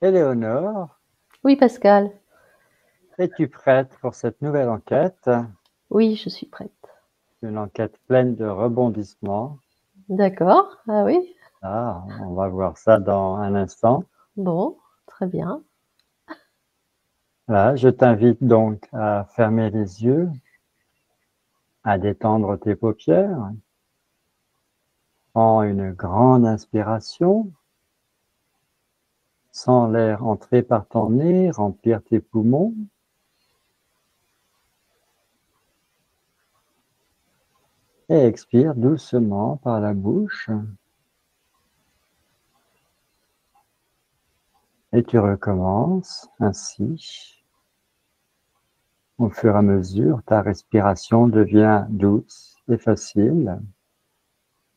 Éléonore, Oui, Pascal. es-tu prête pour cette nouvelle enquête? Oui, je suis prête. Une enquête pleine de rebondissements. D'accord. Ah oui? Ah, on va voir ça dans un instant. Bon, très bien. Là, je t'invite donc à fermer les yeux, à détendre tes paupières. Prends une grande inspiration. Sens l'air entrer par ton nez, remplir tes poumons. Et expire doucement par la bouche. Et tu recommences ainsi. Au fur et à mesure, ta respiration devient douce et facile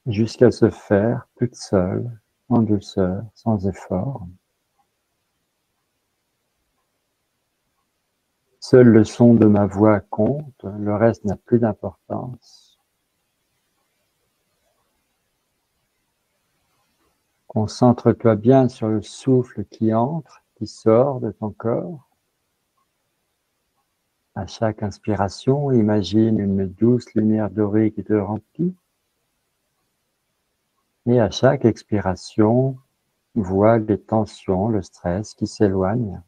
jusqu'à se faire toute seule, en douceur, sans effort. Seul le son de ma voix compte, le reste n'a plus d'importance. Concentre-toi bien sur le souffle qui entre, qui sort de ton corps. À chaque inspiration, imagine une douce lumière dorée qui te remplit. Et à chaque expiration, vois les tensions, le stress qui s'éloignent.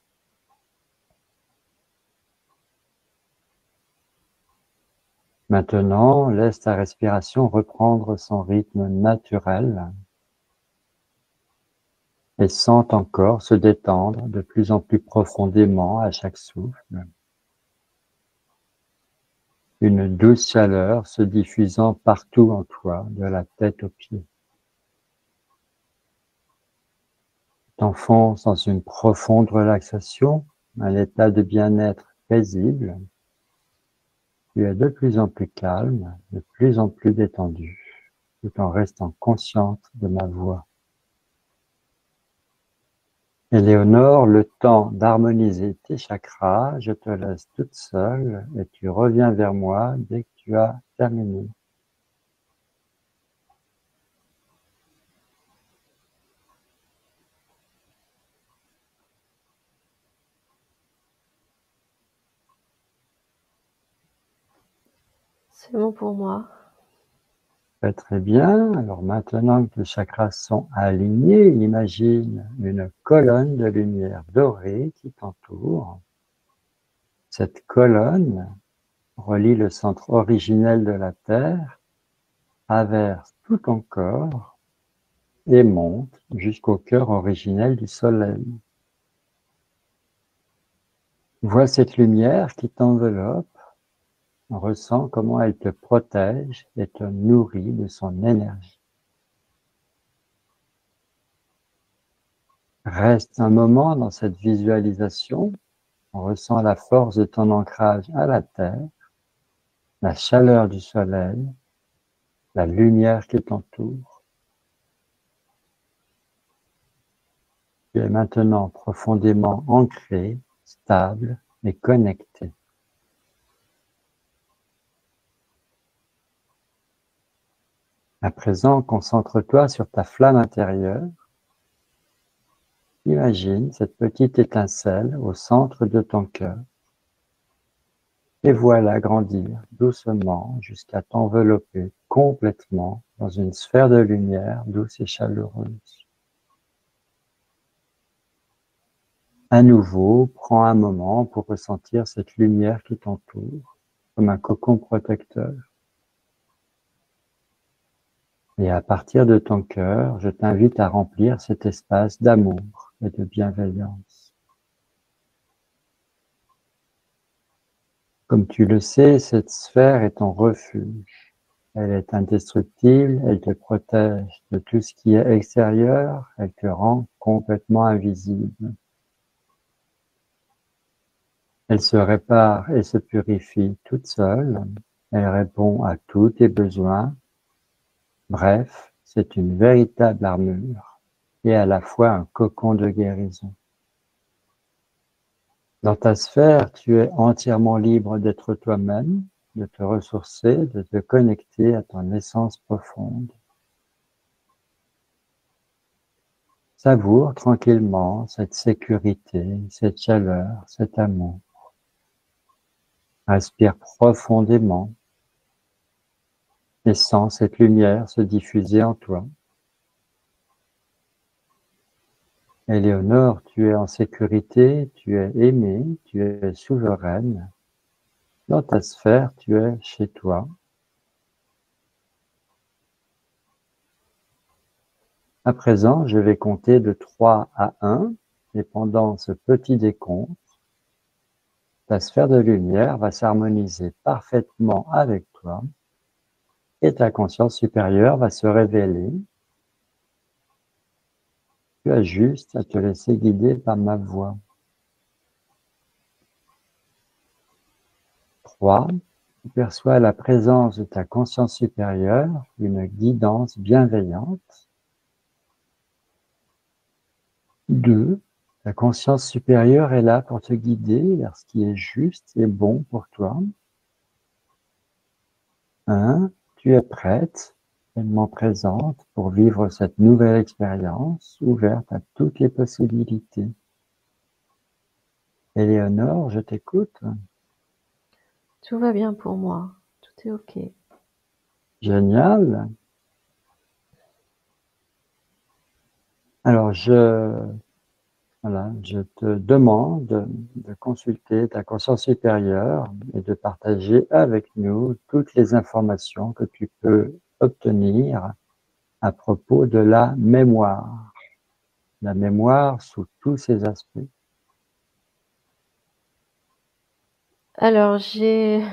Maintenant, laisse ta respiration reprendre son rythme naturel et sens ton corps se détendre de plus en plus profondément à chaque souffle. Une douce chaleur se diffusant partout en toi, de la tête aux pieds. T'enfonces dans une profonde relaxation, un état de bien-être paisible. Tu es de plus en plus calme, de plus en plus détendu, tout en restant consciente de ma voix. Éléonore, le temps d'harmoniser tes chakras, je te laisse toute seule et tu reviens vers moi dès que tu as terminé. C'est bon pour moi. Très très bien. Alors maintenant que les chakras sont alignés, imagine une colonne de lumière dorée qui t'entoure. Cette colonne relie le centre originel de la Terre, traverse tout ton corps et monte jusqu'au cœur originel du Soleil. Vois cette lumière qui t'enveloppe, ressens comment elle te protège et te nourrit de son énergie. Reste un moment dans cette visualisation, ressens la force de ton ancrage à la terre, la chaleur du soleil, la lumière qui t'entoure. Tu es maintenant profondément ancré, stable et connecté. À présent, concentre-toi sur ta flamme intérieure. Imagine cette petite étincelle au centre de ton cœur et vois-la grandir doucement jusqu'à t'envelopper complètement dans une sphère de lumière douce et chaleureuse. À nouveau, prends un moment pour ressentir cette lumière qui t'entoure comme un cocon protecteur. Et à partir de ton cœur, je t'invite à remplir cet espace d'amour et de bienveillance. Comme tu le sais, cette sphère est ton refuge. Elle est indestructible, elle te protège de tout ce qui est extérieur, elle te rend complètement invisible. Elle se répare et se purifie toute seule, elle répond à tous tes besoins. Bref, c'est une véritable armure et à la fois un cocon de guérison. Dans ta sphère, tu es entièrement libre d'être toi-même, de te ressourcer, de te connecter à ton essence profonde. Savoure tranquillement cette sécurité, cette chaleur, cet amour. Respire profondément et sens cette lumière se diffuser en toi. Éléonore, tu es en sécurité, tu es aimée, tu es souveraine. Dans ta sphère, tu es chez toi. À présent, je vais compter de 3 à 1 et pendant ce petit décompte, ta sphère de lumière va s'harmoniser parfaitement avec toi et ta conscience supérieure va se révéler. Tu as juste à te laisser guider par ma voix. 3. Tu perçois la présence de ta conscience supérieure, une guidance bienveillante. 2. Ta conscience supérieure est là pour te guider vers ce qui est juste et bon pour toi. 1. Tu es prête, pleinement présente pour vivre cette nouvelle expérience, ouverte à toutes les possibilités. Éléonore, je t'écoute. Tout va bien pour moi. Tout est OK. Génial. Alors, je te demande de consulter ta conscience supérieure et de partager avec nous toutes les informations que tu peux obtenir à propos de la mémoire sous tous ses aspects. Alors, j'ai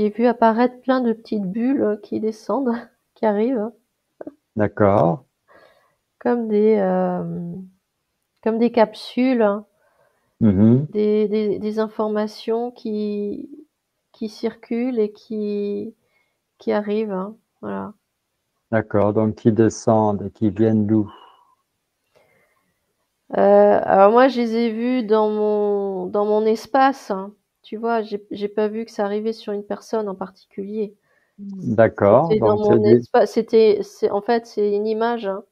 vu apparaître plein de petites bulles qui descendent, qui arrivent, D'accord. comme comme des capsules, Mhm. des informations qui circulent et qui arrivent, hein. Voilà. D'accord. Donc, qui descendent et qui viennent d'où? Alors moi, je les ai vus dans mon espace, hein. Tu vois, j'ai pas vu que ça arrivait sur une personne en particulier. D'accord. C'était dans Donc, c'est mon des... espace. En fait, c'est une image, hein,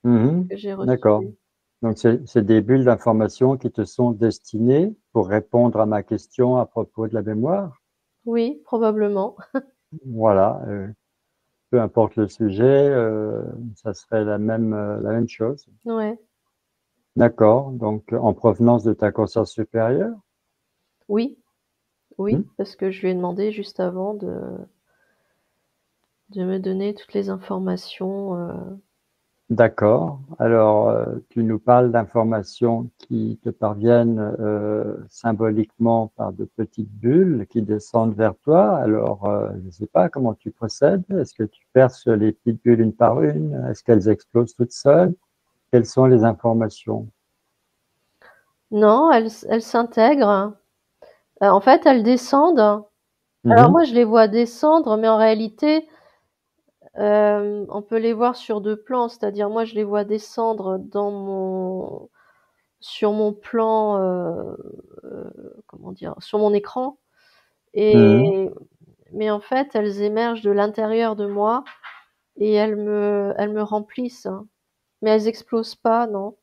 Mhm. que j'ai D'accord. reçue. Donc, c'est des bulles d'information qui te sont destinées pour répondre à ma question à propos de la mémoire. Oui, probablement. Voilà. Peu importe le sujet, ça serait la même chose. Ouais. D'accord. Donc, en provenance de ta conscience supérieure. Oui, Hmm. oui, parce que je lui ai demandé juste avant de me donner toutes les informations. D'accord. Alors, tu nous parles d'informations qui te parviennent symboliquement par de petites bulles qui descendent vers toi. Alors, je ne sais pas comment tu procèdes. Est-ce que tu perces les petites bulles une par une? Est-ce qu'elles explosent toutes seules? Quelles sont les informations? Non, elles s'intègrent. En fait, elles descendent. Alors Mhm. moi, je les vois descendre, mais en réalité, on peut les voir sur 2 plans. C'est-à-dire, moi, je les vois descendre sur mon plan, comment dire? Sur mon écran Mhm. et mais en fait, elles émergent de l'intérieur de moi et elles me remplissent, hein. Mais elles explosent pas, non.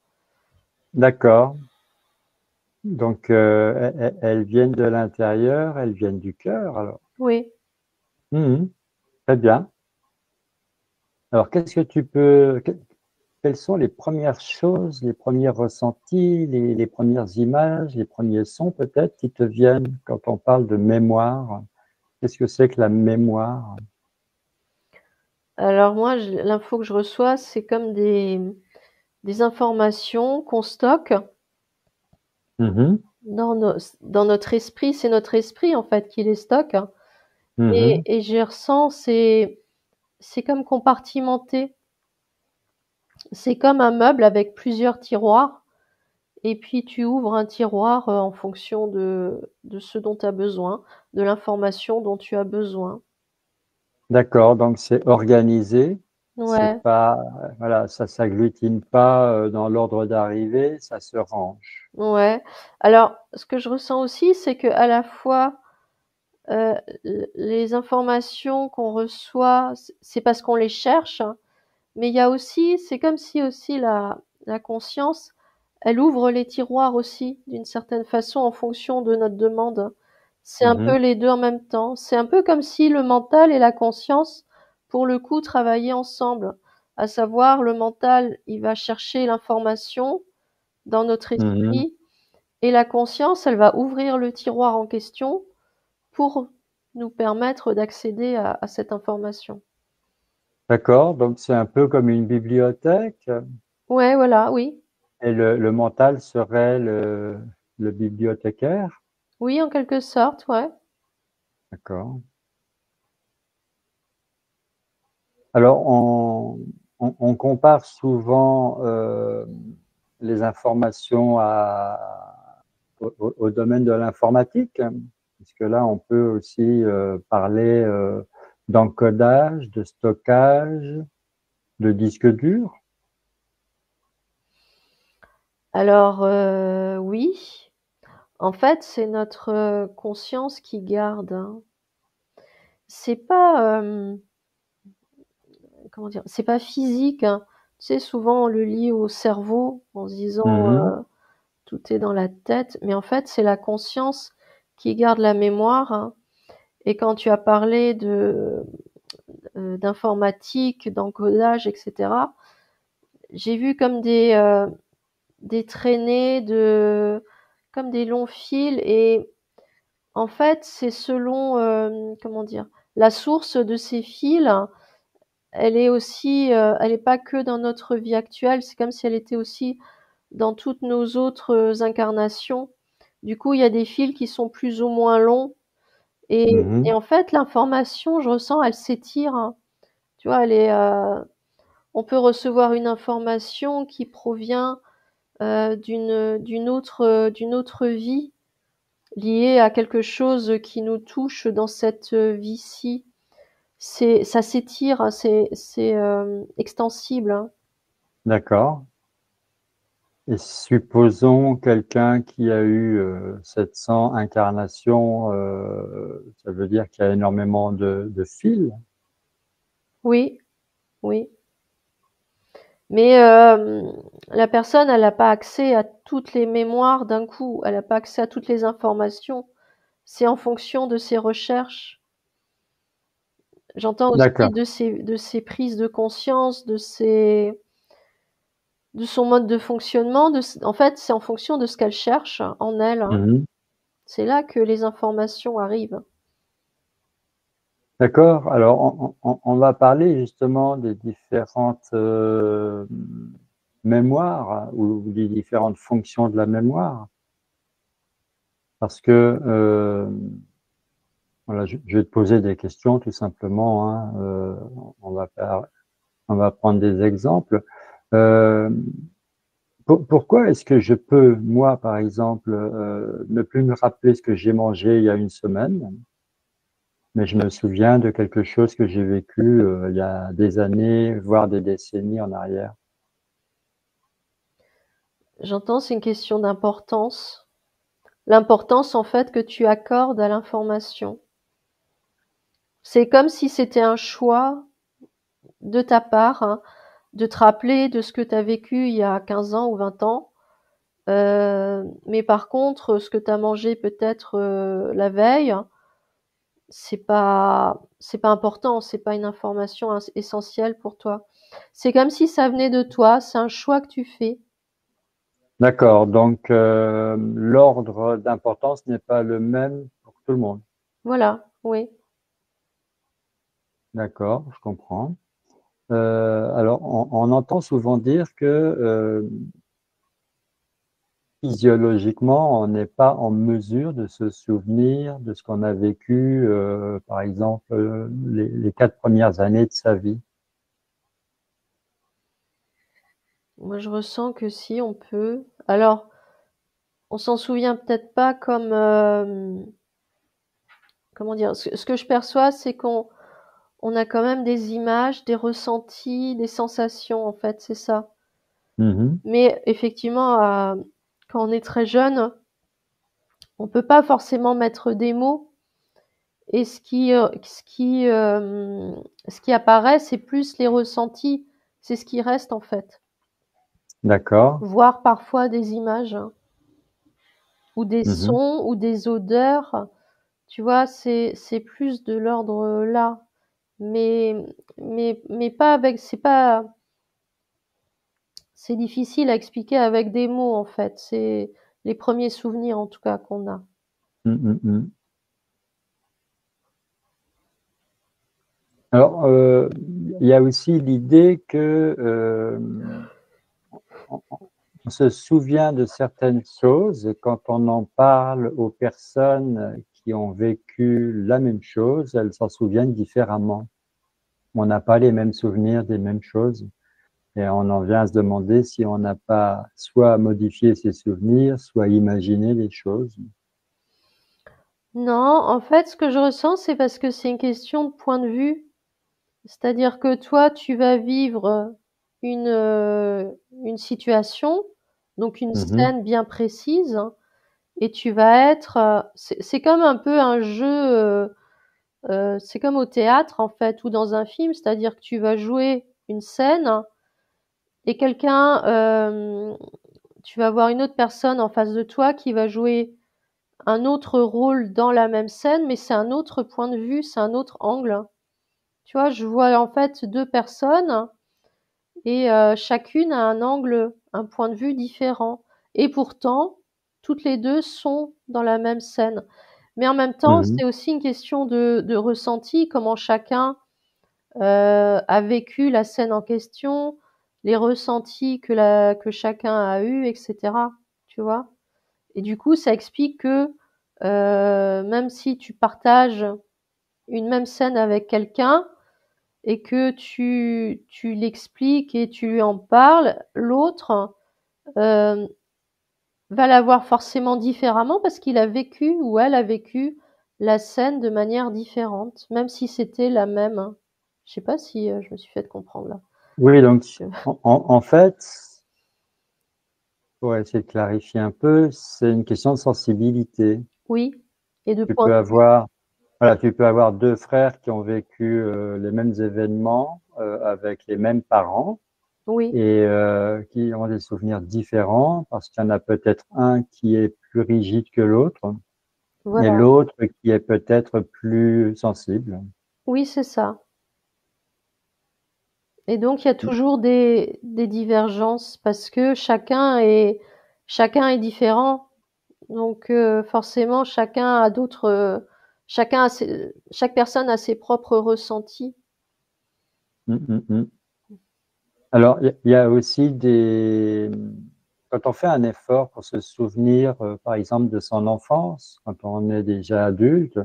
D'accord. Donc, elles viennent de l'intérieur, elles viennent du cœur, alors. Oui. Mhm. Très bien. Alors, quelles sont les premières choses, les premiers ressentis, les premières images, les premiers sons peut-être qui te viennent quand on parle de mémoire? Qu'est-ce que c'est que la mémoire? Alors moi, l'info que je reçois, c'est comme des informations qu'on stocke Mhm. dans notre esprit. C'est notre esprit, en fait, qui les stocke, hein. Mhm. Et je ressens, c'est comme compartimenté. C'est comme un meuble avec plusieurs tiroirs. Et puis tu ouvres un tiroir en fonction de ce dont tu as besoin, de l'information dont tu as besoin. D'accord, donc c'est organisé, c'est Ouais, pas, voilà, ça s'agglutine pas dans l'ordre d'arrivée, ça se range. ouais. Alors, ce que je ressens aussi, c'est que à la fois les informations qu'on reçoit, c'est parce qu'on les cherche, hein, Mais il y a aussi, c'est comme si aussi la conscience, elle ouvre les tiroirs aussi, d'une certaine façon, en fonction de notre demande. C'est un peu Mhm. les deux en même temps. C'est un peu comme si le mental et la conscience, pour le coup, travaillaient ensemble. À savoir, le mental, il va chercher l'information dans notre Mhm. esprit, et la conscience, elle va ouvrir le tiroir en question pour nous permettre d'accéder à cette information. D'accord, donc c'est un peu comme une bibliothèque Ouais, voilà, oui. et le mental serait le bibliothécaire. Oui, en quelque sorte, ouais. D'accord. Alors, on compare souvent les informations au domaine de l'informatique, puisque là, on peut aussi parler d'encodage, de stockage, de disque dur. Alors, oui, en fait, c'est notre conscience qui garde, hein. C'est pas, comment dire? C'est pas physique, hein. Tu sais, souvent, on le lie au cerveau en se disant, Mhm, tout est dans la tête, mais en fait, c'est la conscience qui garde la mémoire, hein. Et quand tu as parlé d'informatique, d'encodage, et cetera, j'ai vu comme des traînées de comme des longs fils, et en fait, c'est selon, comment dire? La source de ces fils, elle est aussi, elle est pas que dans notre vie actuelle, c'est comme si elle était aussi dans toutes nos autres incarnations. Du coup, il y a des fils qui sont plus ou moins longs, et mhm. en fait, l'information, je ressens, elle s'étire, hein. Tu vois, elle est, on peut recevoir une information qui provient, d'une autre vie, liée à quelque chose qui nous touche dans cette vie-ci. Ça s'étire, hein, c'est extensible, hein. D'accord. Et supposons quelqu'un qui a eu 700 incarnations, ça veut dire qu'il y a énormément de fils. Oui, oui. Mais la personne, elle n'a pas accès à toutes les mémoires d'un coup. Elle n'a pas accès à toutes les informations. C'est en fonction de ses recherches. J'entends aussi D'accord. de ses prises de conscience, de son mode de fonctionnement. En fait, c'est en fonction de ce qu'elle cherche en elle, hein. Mhm. C'est là que les informations arrivent. D'accord. Alors, on va parler justement des différentes mémoires ou des différentes fonctions de la mémoire. Parce que, voilà, je vais te poser des questions tout simplement, hein. On va on va prendre des exemples. Euh, Pourquoi est-ce que je peux, moi, par exemple, ne plus me rappeler ce que j'ai mangé il y a une semaine, mais je me souviens de quelque chose que j'ai vécu il y a des années, voire des décennies en arrière? J'entends, c'est une question d'importance. L'importance, en fait, que tu accordes à l'information. C'est comme si c'était un choix de ta part, hein, de te rappeler de ce que tu as vécu il y a 15 ans ou 20 ans. Mais par contre, ce que tu as mangé peut-être la veille, c'est pas important, c'est pas une information essentielle pour toi. C'est comme si ça venait de toi, c'est un choix que tu fais. D'accord, donc l'ordre d'importance n'est pas le même pour tout le monde. Voilà, oui. D'accord, je comprends. Alors, on entend souvent dire que physiologiquement, on n'est pas en mesure de se souvenir de ce qu'on a vécu, par exemple, les 4 premières années de sa vie. Moi, je ressens que si on peut. Alors, on s'en souvient peut-être pas comme, comment dire? Ce que je perçois, c'est qu'on a quand même des images, des ressentis, des sensations, en fait, c'est ça. Mhm, Mais effectivement, quand on est très jeune, on peut pas forcément mettre des mots, et ce qui apparaît, c'est plus les ressentis. c'est ce qui reste en fait. D'accord. Voire parfois des images ou des Mhm. sons ou des odeurs. Tu vois, c'est plus de l'ordre là. Mais, mais pas avec, c'est difficile à expliquer avec des mots en fait. C'est les premiers souvenirs en tout cas qu'on a. Mm, mm, mm. Alors, il y a aussi l'idée que on on se souvient de certaines choses et quand on en parle aux personnes qui ont vécu la même chose, elles s'en souviennent différemment. On n'a pas les mêmes souvenirs des mêmes choses et on en vient à se demander si on n'a pas soit modifié ses souvenirs, soit imaginé les choses. Non, en fait, ce que je ressens, c'est parce que c'est une question de point de vue. C'est-à-dire que toi, tu vas vivre une, une situation, donc une Mhm, scène bien précise, et tu vas être, c'est comme un peu un jeu, c'est comme au théâtre en fait, ou dans un film, c'est-à-dire que tu vas jouer une scène et quelqu'un, tu vas avoir une autre personne en face de toi qui va jouer un autre rôle dans la même scène, mais c'est un autre point de vue, c'est un autre angle. Tu vois, je vois en fait deux personnes et chacune a un angle, un point de vue différent. Et pourtant, toutes les deux sont dans la même scène. Mais en même temps, mhm, c'est aussi une question de ressenti, comment chacun a vécu la scène en question, les ressentis que chacun a eu, etc. Tu vois? Et du coup, ça explique que même si tu partages une même scène avec quelqu'un et que tu l'expliques et tu lui en parles, l'autre euh, va la voir forcément différemment parce qu'il a vécu ou elle a vécu la scène de manière différente, même si c'était la même. Je sais pas si je me suis fait comprendre là. oui, donc Je- en fait, pour essayer de clarifier un peu, c'est une question de sensibilité. Oui, et de Tu point peux de vue. avoir, voilà, tu peux avoir deux frères qui ont vécu les mêmes événements avec les mêmes parents Oui, et qui ont des souvenirs différents parce qu'il y en a peut-être un qui est plus rigide que l'autre et voilà. l'autre qui est peut-être plus sensible. Oui, c'est ça. Et donc il y a toujours des divergences parce que chacun est différent. Donc forcément chacun a d'autres chaque personne a ses propres ressentis. Mm, mm, mm. Alors, il y a aussi quand on fait un effort pour se souvenir, par exemple, de son enfance, quand on est déjà adulte,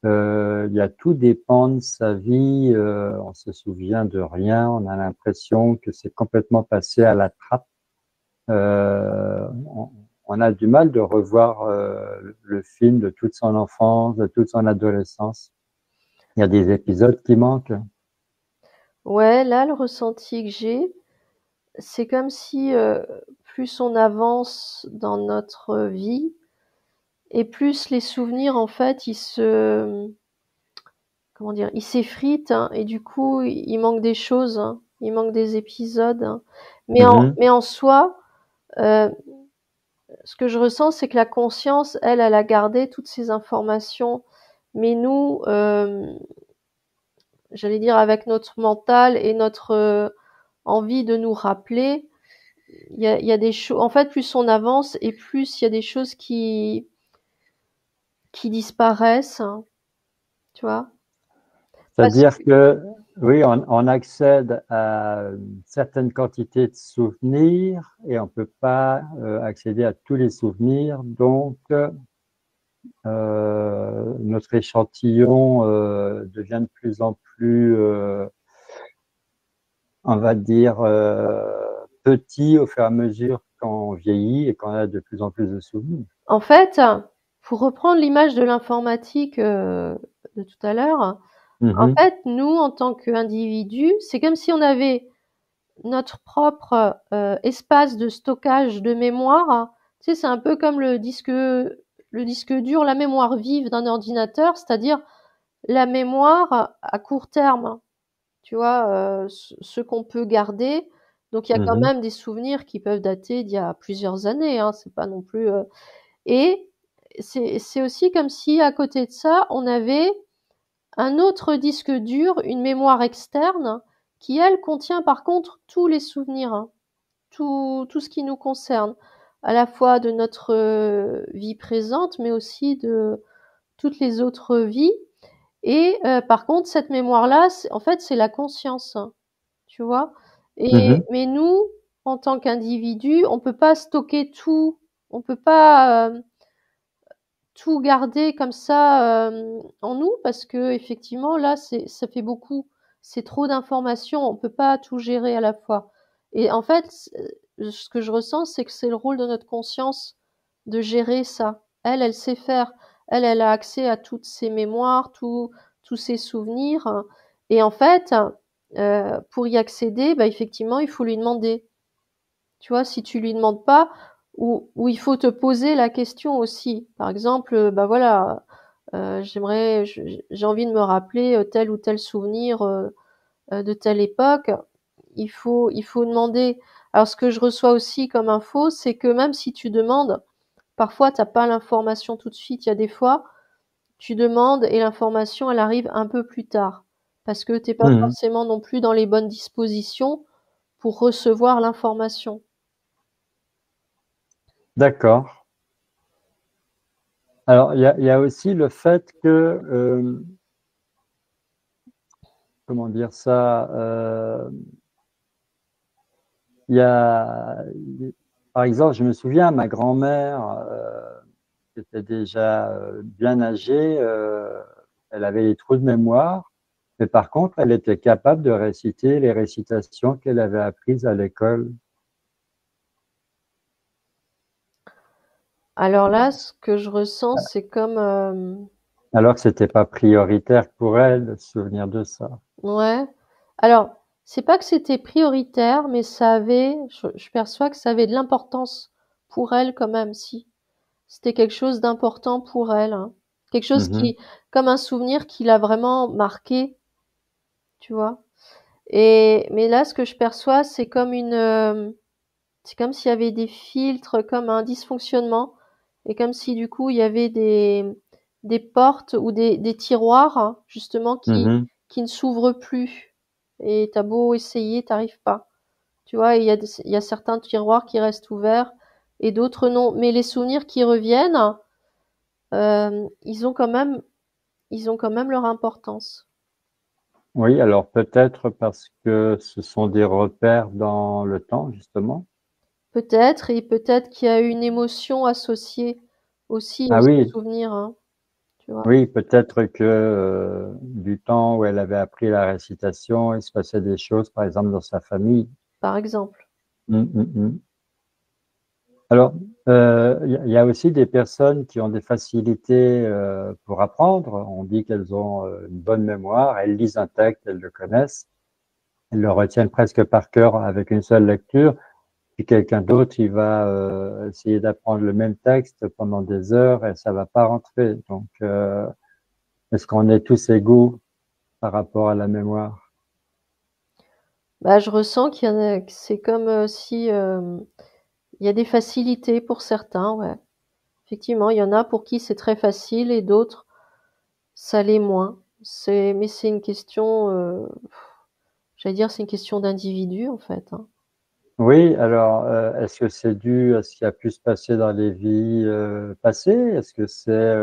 il y a tout dépend de sa vie, on se souvient de rien, on a l'impression que c'est complètement passé à la trappe. On a du mal de revoir le film de toute son enfance, de toute son adolescence. Il y a des épisodes qui manquent. Ouais, là le ressenti que j'ai, c'est comme si plus on avance dans notre vie et plus les souvenirs en fait, comment dire, ils s'effritent hein, et du coup, il manque des choses, hein, il manque des épisodes. Hein. Mhm, Mais en soi, euh, ce que je ressens, c'est que la conscience, elle a gardé toutes ces informations. Mais nous, j'allais dire avec notre mental et notre envie de nous rappeler, il y a des choses. En fait, plus on avance et plus il y a des choses qui disparaissent, hein, tu vois. Parce c'est-à-dire que, oui, on accède à une certaine quantité de souvenirs et on ne peut pas accéder à tous les souvenirs. Donc, notre échantillon devient de plus en plus, on va dire, petit au fur et à mesure qu'on vieillit et qu'on a de plus en plus de souvenirs. en fait, pour reprendre l'image de l'informatique de tout à l'heure, en Mhm, fait, nous, en tant qu'individus, c'est comme si on avait notre propre espace de stockage de mémoire. Tu sais, c'est un peu comme le disque dur, la mémoire vive d'un ordinateur, c'est-à-dire la mémoire à court terme. tu vois, ce qu'on peut garder. Donc il y a quand Mhm. même des souvenirs qui peuvent dater d'il y a plusieurs années, hein, c'est pas non plus, et c'est aussi comme si à côté de ça, on avait un autre disque dur, une mémoire externe qui, elle, contient par contre tous les souvenirs, hein, tout ce qui nous concerne, à la fois de notre vie présente, mais aussi de toutes les autres vies. Et par contre, cette mémoire-là, en fait, c'est la conscience, hein, tu vois. Mhm. Mais nous, en tant qu'individu, on peut pas stocker tout, on peut pas tout garder comme ça en nous parce que effectivement là ça fait beaucoup, c'est trop d'informations, on peut pas tout gérer à la fois. Et en fait, ce que je ressens, c'est que c'est le rôle de notre conscience de gérer ça. Elle sait faire. Elle a accès à toutes ses mémoires, tous ses souvenirs. Et en fait, pour y accéder, bah, effectivement, il faut lui demander. Tu vois, si tu lui demandes pas, ou il faut te poser la question aussi. Par exemple, bah voilà, j'ai envie de me rappeler tel ou tel souvenir de telle époque. Il faut demander. Alors, ce que je reçois aussi comme info, c'est que même si tu demandes, parfois t'as pas l'information tout de suite. Il y a des fois, tu demandes et l'information, elle arrive un peu plus tard, parce que t'es pas Mhm. forcément non plus dans les bonnes dispositions pour recevoir l'information. D'accord. Alors, il y a aussi le fait que, comment dire ça, il y a, par exemple, je me souviens, ma grand-mère, qui était déjà bien âgée, elle avait des trous de mémoire, mais par contre, elle était capable de réciter les récitations qu'elle avait apprises à l'école, Alors là, ce que je ressens, c'est comme, alors que c'était pas prioritaire pour elle de se souvenir de ça. ouais. Alors, c'est pas que c'était prioritaire, mais je perçois que ça avait de l'importance pour elle quand même, si. C'était quelque chose d'important pour elle, hein. Quelque chose Mhm. qui, comme un souvenir qui l'a vraiment marqué, tu vois. Mais là, ce que je perçois, c'est comme s'il y avait des filtres, comme un dysfonctionnement, et comme si du coup il y avait des portes ou des tiroirs hein, justement Mhm. qui ne s'ouvrent plus. Et t'as beau essayer, t'arrives pas. Tu vois, il y a certains tiroirs qui restent ouverts et d'autres non. Mais les souvenirs qui reviennent, euh, ils ont quand même, ils ont quand même leur importance. Oui, alors peut-être parce que ce sont des repères dans le temps, justement. Peut-être, et peut-être qu'il y a une émotion associée aussi Ah à ce oui, souvenir, hein, tu vois, oui, peut-être que du temps où elle avait appris la récitation, il se passait des choses, par exemple, dans sa famille. par exemple. Mm. Alors, il y a aussi des personnes qui ont des facilités pour apprendre. On dit qu'elles ont une bonne mémoire, elles lisent un texte, elles le connaissent, elles le retiennent presque par cœur avec une seule lecture. Puis quelqu'un d'autre, il va essayer d'apprendre le même texte pendant des heures et ça va pas rentrer. Donc, est-ce qu'on est tous égaux par rapport à la mémoire? Bah, je ressens qu'il y en a, que c'est comme si il y a des facilités pour certains, ouais. Effectivement, il y en a pour qui c'est très facile et d'autres ça l'est moins. Mais c'est une question, j'allais dire, c'est une question d'individu en fait, hein. Oui, alors, est-ce que c'est dû à ce qui a pu se passer dans les vies passées? Est-ce que c'est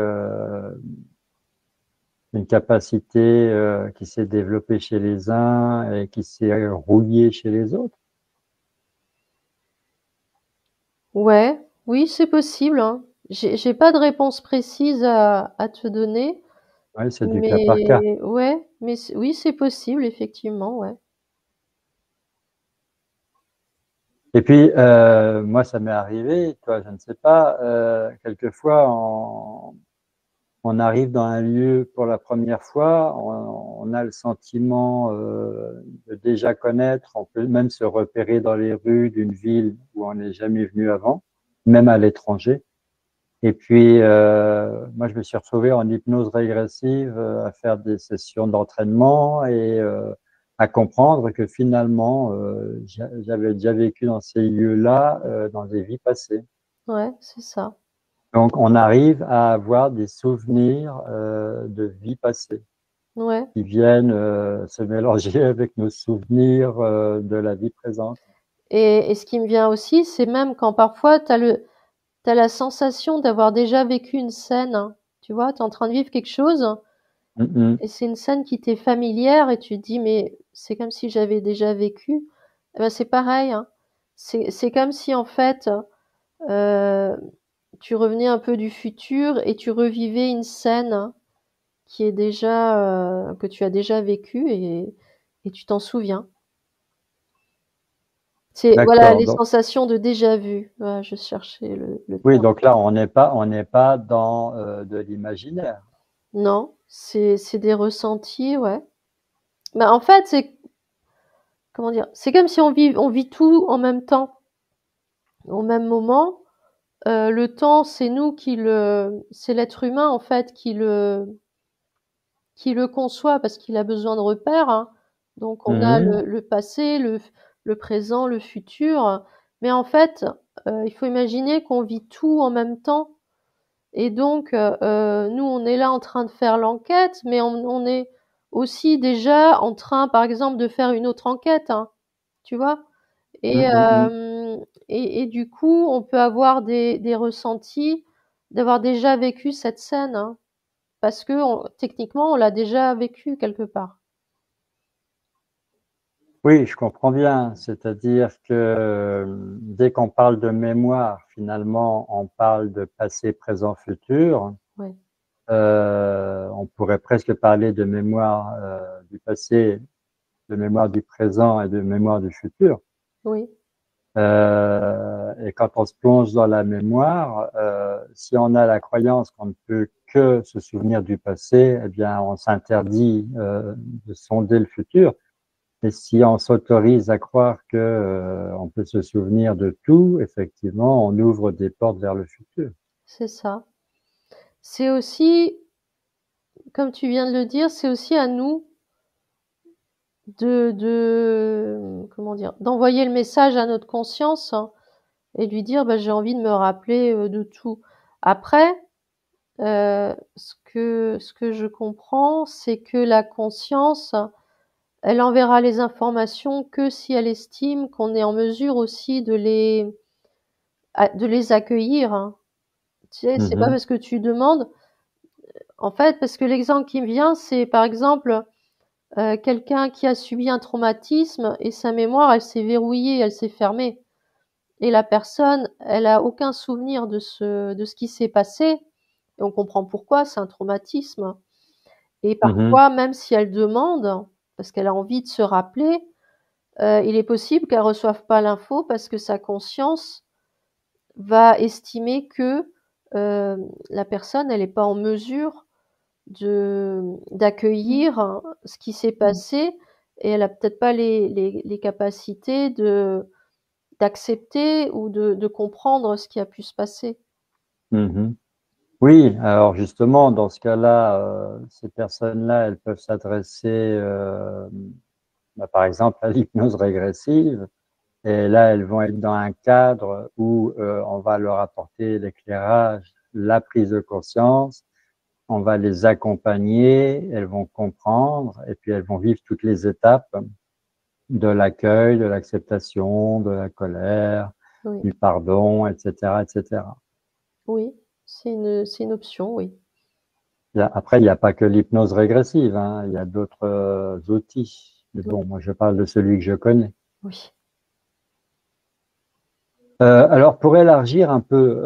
une capacité qui s'est développée chez les uns et qui s'est rouillée chez les autres? Ouais, oui, c'est possible, hein. J'ai pas de réponse précise à te donner, Oui, c'est du cas par cas. mais ouais, oui, c'est possible, effectivement, ouais. Et puis, moi, ça m'est arrivé, toi, je ne sais pas, quelquefois, on arrive dans un lieu pour la première fois, on a le sentiment de déjà connaître, on peut même se repérer dans les rues d'une ville où on n'est jamais venu avant, même à l'étranger. Et puis, moi, je me suis retrouvé en hypnose régressive à faire des sessions d'entraînement et à comprendre que finalement, j'avais déjà vécu dans ces lieux-là, dans des vies passées. Ouais, c'est ça. Donc, on arrive à avoir des souvenirs de vies passées Ouais. qui viennent se mélanger avec nos souvenirs de la vie présente. Et ce qui me vient aussi, c'est même quand parfois t'as la sensation d'avoir déjà vécu une scène, hein. Tu vois, t'es en train de vivre quelque chose Mhm. et c'est une scène qui t'est familière et tu te dis mais c'est comme si j'avais déjà vécu. Eh ben c'est pareil, hein. C'est comme si en fait euh, tu revenais un peu du futur et tu revivais une scène qui est déjà que tu as déjà vécue et tu t'en souviens. C'est voilà D'accord. les Donc, sensations de déjà vu. Voilà, je cherchais le oui, terme. donc là, on n'est pas dans de l'imaginaire. Non, c'est des ressentis, ouais. Bah en fait, c'est comment dire? C'est comme si on vit tout en même temps, au même moment. Le temps, c'est l'être humain en fait qui le conçoit parce qu'il a besoin de repères, hein. Donc on a Mhm. le passé, le présent, le futur. Mais en fait, il faut imaginer qu'on vit tout en même temps. Et donc, nous, on est là en train de faire l'enquête, mais on est aussi déjà en train, par exemple, de faire une autre enquête, hein, tu vois? Et, Mhm, mhm. du coup, on peut avoir des ressentis d'avoir déjà vécu cette scène, hein, parce que techniquement, on l'a déjà vécu quelque part. Oui, je comprends bien. C'est-à-dire que dès qu'on parle de mémoire, finalement, on parle de passé, présent, futur. Ouais. On pourrait presque parler de mémoire du passé, de mémoire du présent et de mémoire du futur. Oui, Et quand on se plonge dans la mémoire, si on a la croyance qu'on ne peut que se souvenir du passé, eh bien, on s'interdit de sonder le futur. Et si on s'autorise à croire que on peut se souvenir de tout, effectivement, on ouvre des portes vers le futur. c'est ça. C'est aussi, comme tu viens de le dire, c'est aussi à nous comment dire, d'envoyer le message à notre conscience, hein, et lui dire bah, j'ai envie de me rappeler de tout. Après, ce que je comprends, c'est que la conscience, elle enverra les informations que si elle estime qu'on est en mesure aussi de les accueillir, hein. Tu sais, c'est pas Mhm, parce que tu demandes, en fait, parce que l'exemple qui me vient, c'est par exemple quelqu'un qui a subi un traumatisme et sa mémoire, elle s'est verrouillée, elle s'est fermée. Et la personne, elle a aucun souvenir de ce qui s'est passé. Et on comprend pourquoi, c'est un traumatisme. Et mhm, parfois, même si elle demande, parce qu'elle a envie de se rappeler, il est possible qu'elle reçoive pas l'info parce que sa conscience va estimer que euh, la personne, elle n'est pas en mesure d'accueillir ce qui s'est passé et elle a peut-être pas les capacités d'accepter ou de comprendre ce qui a pu se passer. mhm. Oui, alors justement, dans ce cas-là, ces personnes-là, elles peuvent s'adresser, par exemple, à l'hypnose régressive. Et là, elles vont être dans un cadre où on va leur apporter l'éclairage, la prise de conscience, on va les accompagner, elles vont comprendre, et puis elles vont vivre toutes les étapes de l'accueil, de l'acceptation, de la colère, Oui, du pardon, etc., etc. oui, c'est une option, oui. Après, il n'y a pas que l'hypnose régressive, hein, il y a d'autres outils. Mais Oui, bon, moi, je parle de celui que je connais. oui. Alors, pour élargir un peu,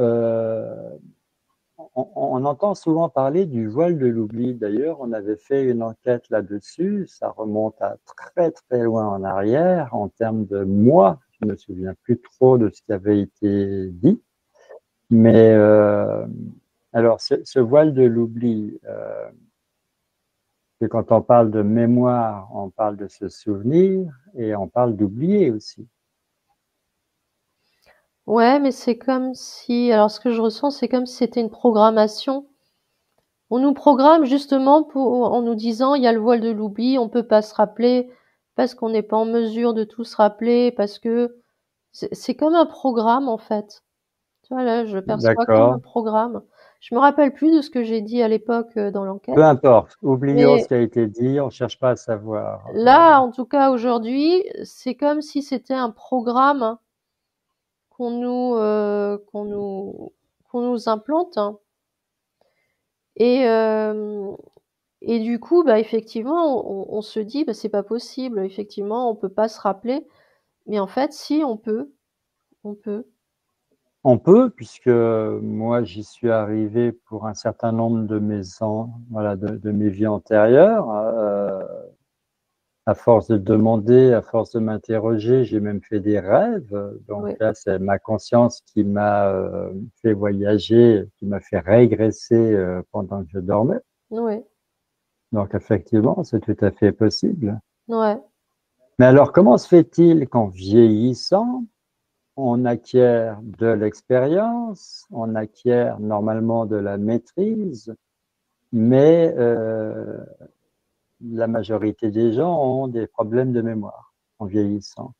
on entend souvent parler du voile de l'oubli. D'ailleurs, on avait fait une enquête là-dessus. Ça remonte à très, très loin en arrière en termes de mois. Je ne me souviens plus trop de ce qui avait été dit. Mais alors, ce voile de l'oubli, c'est quand on parle de mémoire, on parle de se souvenir et on parle d'oublier aussi. Ouais, mais c'est comme si, alors ce que je ressens, c'est comme si c'était une programmation. On nous programme justement en nous disant, il y a le voile de l'oubli, on peut pas se rappeler. parce qu'on n'est pas en mesure de tout se rappeler, parce que c'est comme un programme en fait. Tu vois, là, je le perçois comme un D'accord. programme. Je me rappelle plus de ce que j'ai dit à l'époque dans Peu l'enquête, importe, oublions ce mais qui a été dit, on cherche pas à savoir. là, en tout cas aujourd'hui, c'est comme si c'était un programme qu'on nous qu'on nous qu'on nous implante et et du coup, bah effectivement, on se dit bah c'est pas possible, effectivement, on peut pas se rappeler, mais en fait, si on peut, on peut. On peut, puisque moi j'y suis arrivé pour un certain nombre de voilà, de mes vies antérieures. À force de demander, à force de m'interroger, j'ai même fait des rêves. Donc Ouais, là, c'est ma conscience qui m'a fait voyager, qui m'a fait régresser pendant que je dormais. ouais, Donc effectivement, c'est tout à fait possible. ouais. Mais alors, comment se fait-il qu'en vieillissant, on acquiert de l'expérience, on acquiert normalement de la maîtrise, mais la majorité des gens ont des problèmes de mémoire en vieillissant,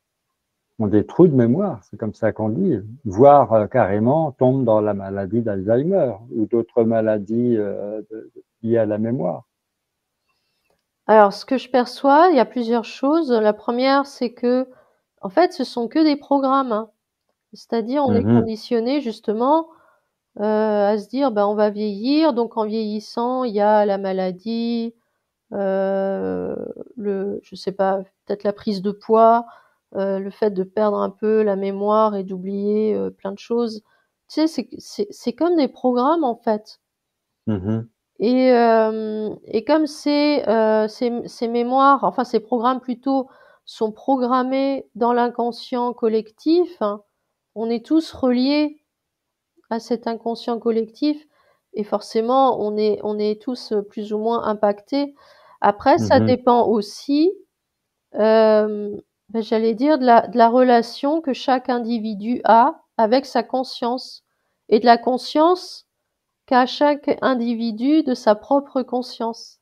ont des trous de mémoire, c'est comme ça qu'on dit, voire carrément tombent dans la maladie d'Alzheimer ou d'autres maladies liées à la mémoire. Alors, ce que je perçois, il y a plusieurs choses. La première, c'est que, en fait, ce sont que des programmes, hein. C'est-à-dire, on est Mhm, conditionné justement à se dire, ben, on va vieillir, donc en vieillissant, il y a la maladie, euh, je sais pas, peut-être la prise de poids, le fait de perdre un peu la mémoire et d'oublier plein de choses. Tu sais, c'est comme des programmes en fait. mhm, Et comme ces mémoires, enfin ces programmes plutôt, sont programmés dans l'inconscient collectif, hein, on est tous reliés à cet inconscient collectif et forcément on est tous plus ou moins impactés. Après, ça mhm. dépend aussi, j'allais dire, de la relation que chaque individu a avec sa conscience et de la conscience qu'a chaque individu de sa propre conscience.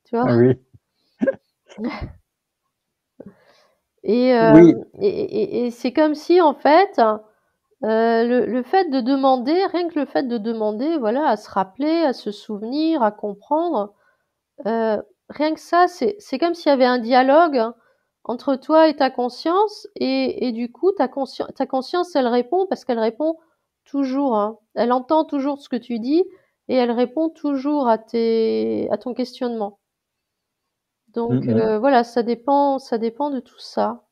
Tu vois? Ah oui, Et, oui, et c'est comme si en fait, le fait de demander, rien que le fait de demander, voilà, à se rappeler, à se souvenir, à comprendre, rien que ça, c'est comme s'il y avait un dialogue entre toi et ta conscience, et du coup, ta conscience, elle répond parce qu'elle répond toujours, hein. Elle entend toujours ce que tu dis et elle répond toujours à ton questionnement. Donc mhm. voilà, ça dépend de tout ça.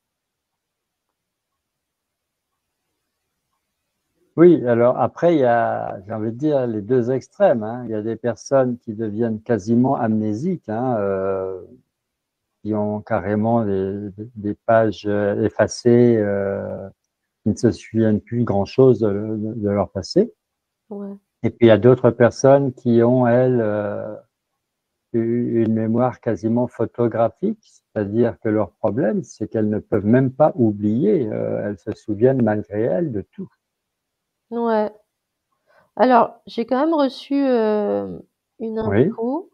Oui, alors après, il y a, j'ai envie de dire, les deux extrêmes, hein. Il y a des personnes qui deviennent quasiment amnésiques, hein, qui ont carrément des pages effacées, qui ne se souviennent plus grand-chose de leur passé. Ouais. Et puis il y a d'autres personnes qui ont, elles, une mémoire quasiment photographique, c'est-à-dire que leur problème, c'est qu'elles ne peuvent même pas oublier, elles se souviennent malgré elles de tout. Ouais. Alors, j'ai quand même reçu une Oui, info,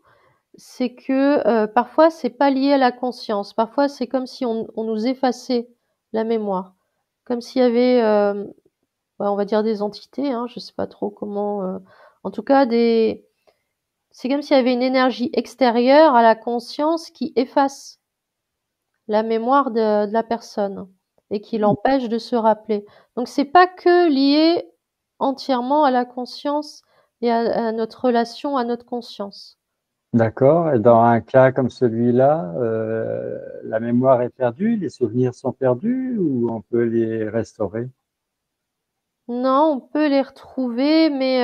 c'est que parfois c'est pas lié à la conscience. Parfois c'est comme si on nous effaçait la mémoire, comme s'il y avait, on va dire des entités, hein, je sais pas trop comment. En tout cas, c'est comme s'il y avait une énergie extérieure à la conscience qui efface la mémoire de la personne et qui l'empêche de se rappeler. Donc c'est pas que lié entièrement à la conscience et à notre relation à notre conscience. d'accord. Et dans un cas comme celui-là, la mémoire est perdue, les souvenirs sont perdus ou on peut les restaurer? Non, on peut les retrouver, mais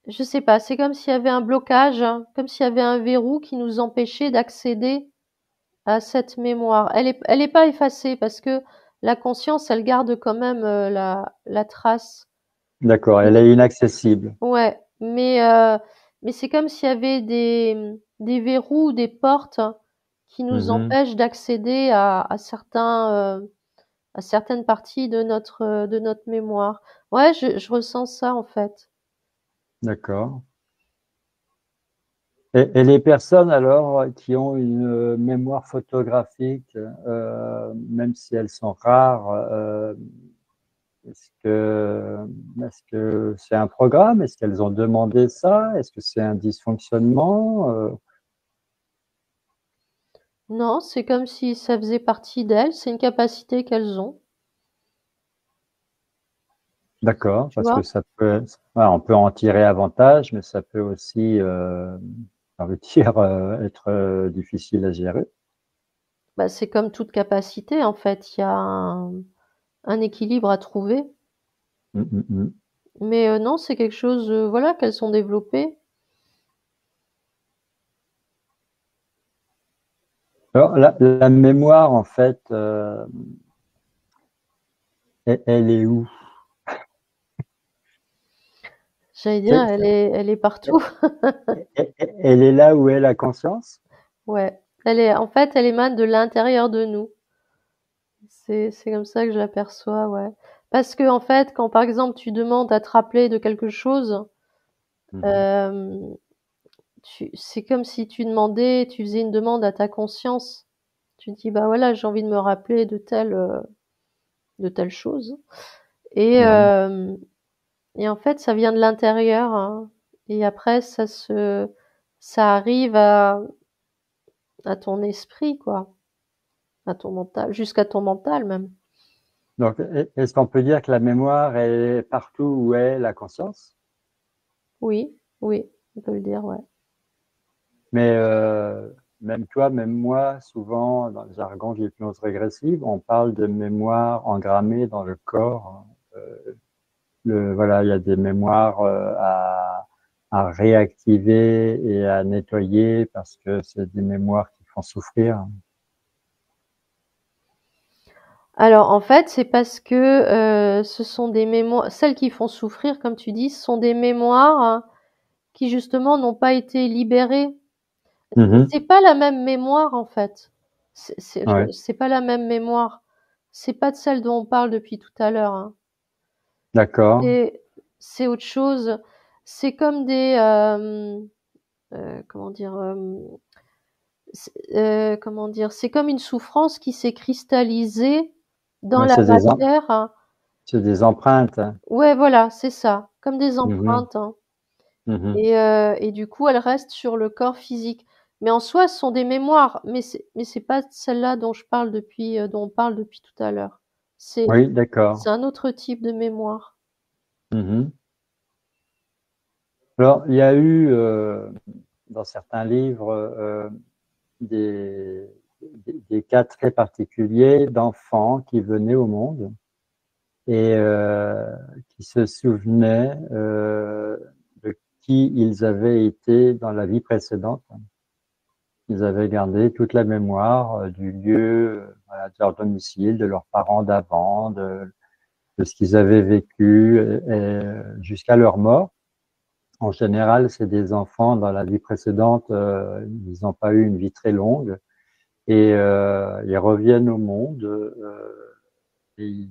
je sais pas, c'est comme s'il y avait un blocage, hein, comme s'il y avait un verrou qui nous empêchait d'accéder à cette mémoire. Elle est pas effacée parce que la conscience, elle garde quand même la trace. D'accord, elle Mais est inaccessible. ouais, mais c'est comme s'il y avait des verrous, des portes qui nous Mhm, empêchent d'accéder à certaines parties de notre mémoire. Ouais, je ressens ça en fait. d'accord. Et les personnes alors qui ont une mémoire photographique, même si elles sont rares, est-ce que c'est un programme? Est-ce qu'elles ont demandé ça? Est-ce que c'est un dysfonctionnement? Non, c'est comme si ça faisait partie d'elles, c'est une capacité qu'elles ont, D'accord, tu parce que vois? ça peut, voilà, on peut en tirer avantage, mais ça peut aussi, ça veut dire, être difficile à gérer. Bah, c'est comme toute capacité en fait, il y a un équilibre à trouver. Mm, mm, mm. Mais non, c'est quelque chose, voilà, qu'elles sont développées. Alors, la mémoire, en fait, elle est où? J'allais dire, C'est- elle est partout. Elle est là où est la conscience? Ouais, en fait, elle émane de l'intérieur de nous. C'est comme ça que je l'aperçois, ouais. Parce que en fait, quand par exemple tu demandes à te rappeler de quelque chose, Mhm. euh, c'est comme si tu faisais une demande à ta conscience. Tu dis, bah voilà, j'ai envie de me rappeler de telle chose. Et, Mhm. euh, et en fait, ça vient de l'intérieur, hein. Et après, ça arrive à ton esprit, quoi, à ton mental, jusqu'à ton mental même. Donc, est-ce qu'on peut dire que la mémoire est partout où est la conscience? Oui, oui, on peut le dire, ouais. Mais même toi, même moi, souvent, dans le jargon de l'hypnose régressive, on parle de mémoire engrammée dans le corps. Voilà, il y a des mémoires à réactiver et à nettoyer parce que c'est des mémoires qui font souffrir. Alors en fait, c'est parce que ce sont des mémoires, celles qui font souffrir, comme tu dis, ce sont des mémoires, hein, qui justement n'ont pas été libérées. Mhm. C'est pas la même mémoire en fait. Ouais, C'est pas la même mémoire. C'est pas de celle dont on parle depuis tout à l'heure, hein. d'accord. C'est c'est autre chose. C'est comme comment dire, comment dire, c'est comme une souffrance qui s'est cristallisée dans Ouais, la matière, hein. c'est des empreintes. Ouais, voilà, c'est ça, comme des Mhm. empreintes, hein. Mhm. Et du coup, elles restent sur le corps physique. Mais en soi, ce sont des mémoires, mais c'est pas celle-là dont je parle depuis, dont on parle depuis tout à l'heure. C'est Oui, c'est d'accord. un autre type de mémoire. Mhm. Alors, il y a eu dans certains livres des, des cas très particuliers d'enfants qui venaient au monde et qui se souvenaient de qui ils avaient été dans la vie précédente. Ils avaient gardé toute la mémoire du lieu, voilà, de leur domicile, de leurs parents d'avant, de ce qu'ils avaient vécu jusqu'à leur mort. En général, c'est des enfants dans la vie précédente, ils n'ont pas eu une vie très longue et ils reviennent au monde. Et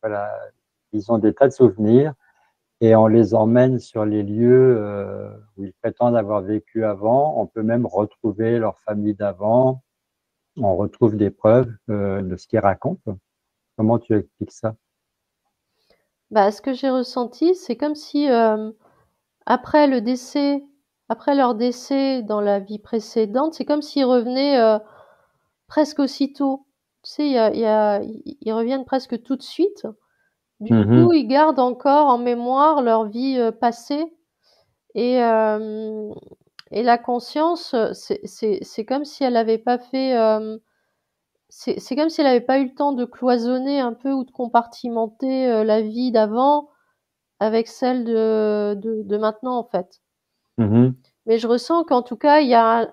voilà, ils ont des tas de souvenirs et on les emmène sur les lieux où ils prétendent avoir vécu avant. On peut même retrouver leur famille d'avant. On retrouve des preuves de ce qu'ils racontent. Comment tu expliques ça? Bah, ce que j'ai ressenti, c'est comme si, après le décès après leur décès dans la vie précédente, c'est comme s'ils revenaient, presque aussitôt. Tu sais, ils reviennent presque tout de suite. Du coup, Mhm, ils gardent encore en mémoire leur vie, passée et hem et la conscience, c'est comme si elle avait pas fait, c'est comme si elle avait pas eu le temps de cloisonner un peu ou de compartimenter, la vie d'avant avec celle de maintenant, en fait. mhm. Mais je ressens qu'en tout cas, il y a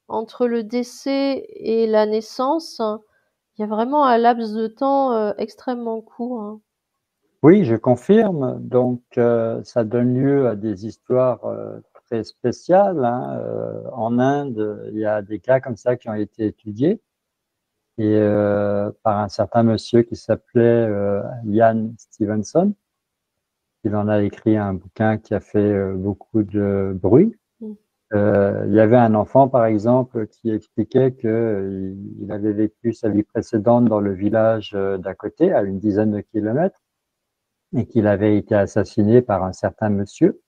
entre le décès et la naissance, il y a vraiment un laps de temps, extrêmement court, hein. Oui, je confirme. Donc, ça donne lieu à des histoires très spéciales, hein. En Inde, il y a des cas comme ça qui ont été étudiés et par un certain monsieur qui s'appelait Ian Stevenson. Il en a écrit un bouquin qui a fait beaucoup de bruit. Mmh. Il y avait un enfant, par exemple, qui expliquait que il avait vécu sa vie précédente dans le village d'à côté, à une dizaine de kilomètres, et qu'il avait été assassiné par un certain monsieur.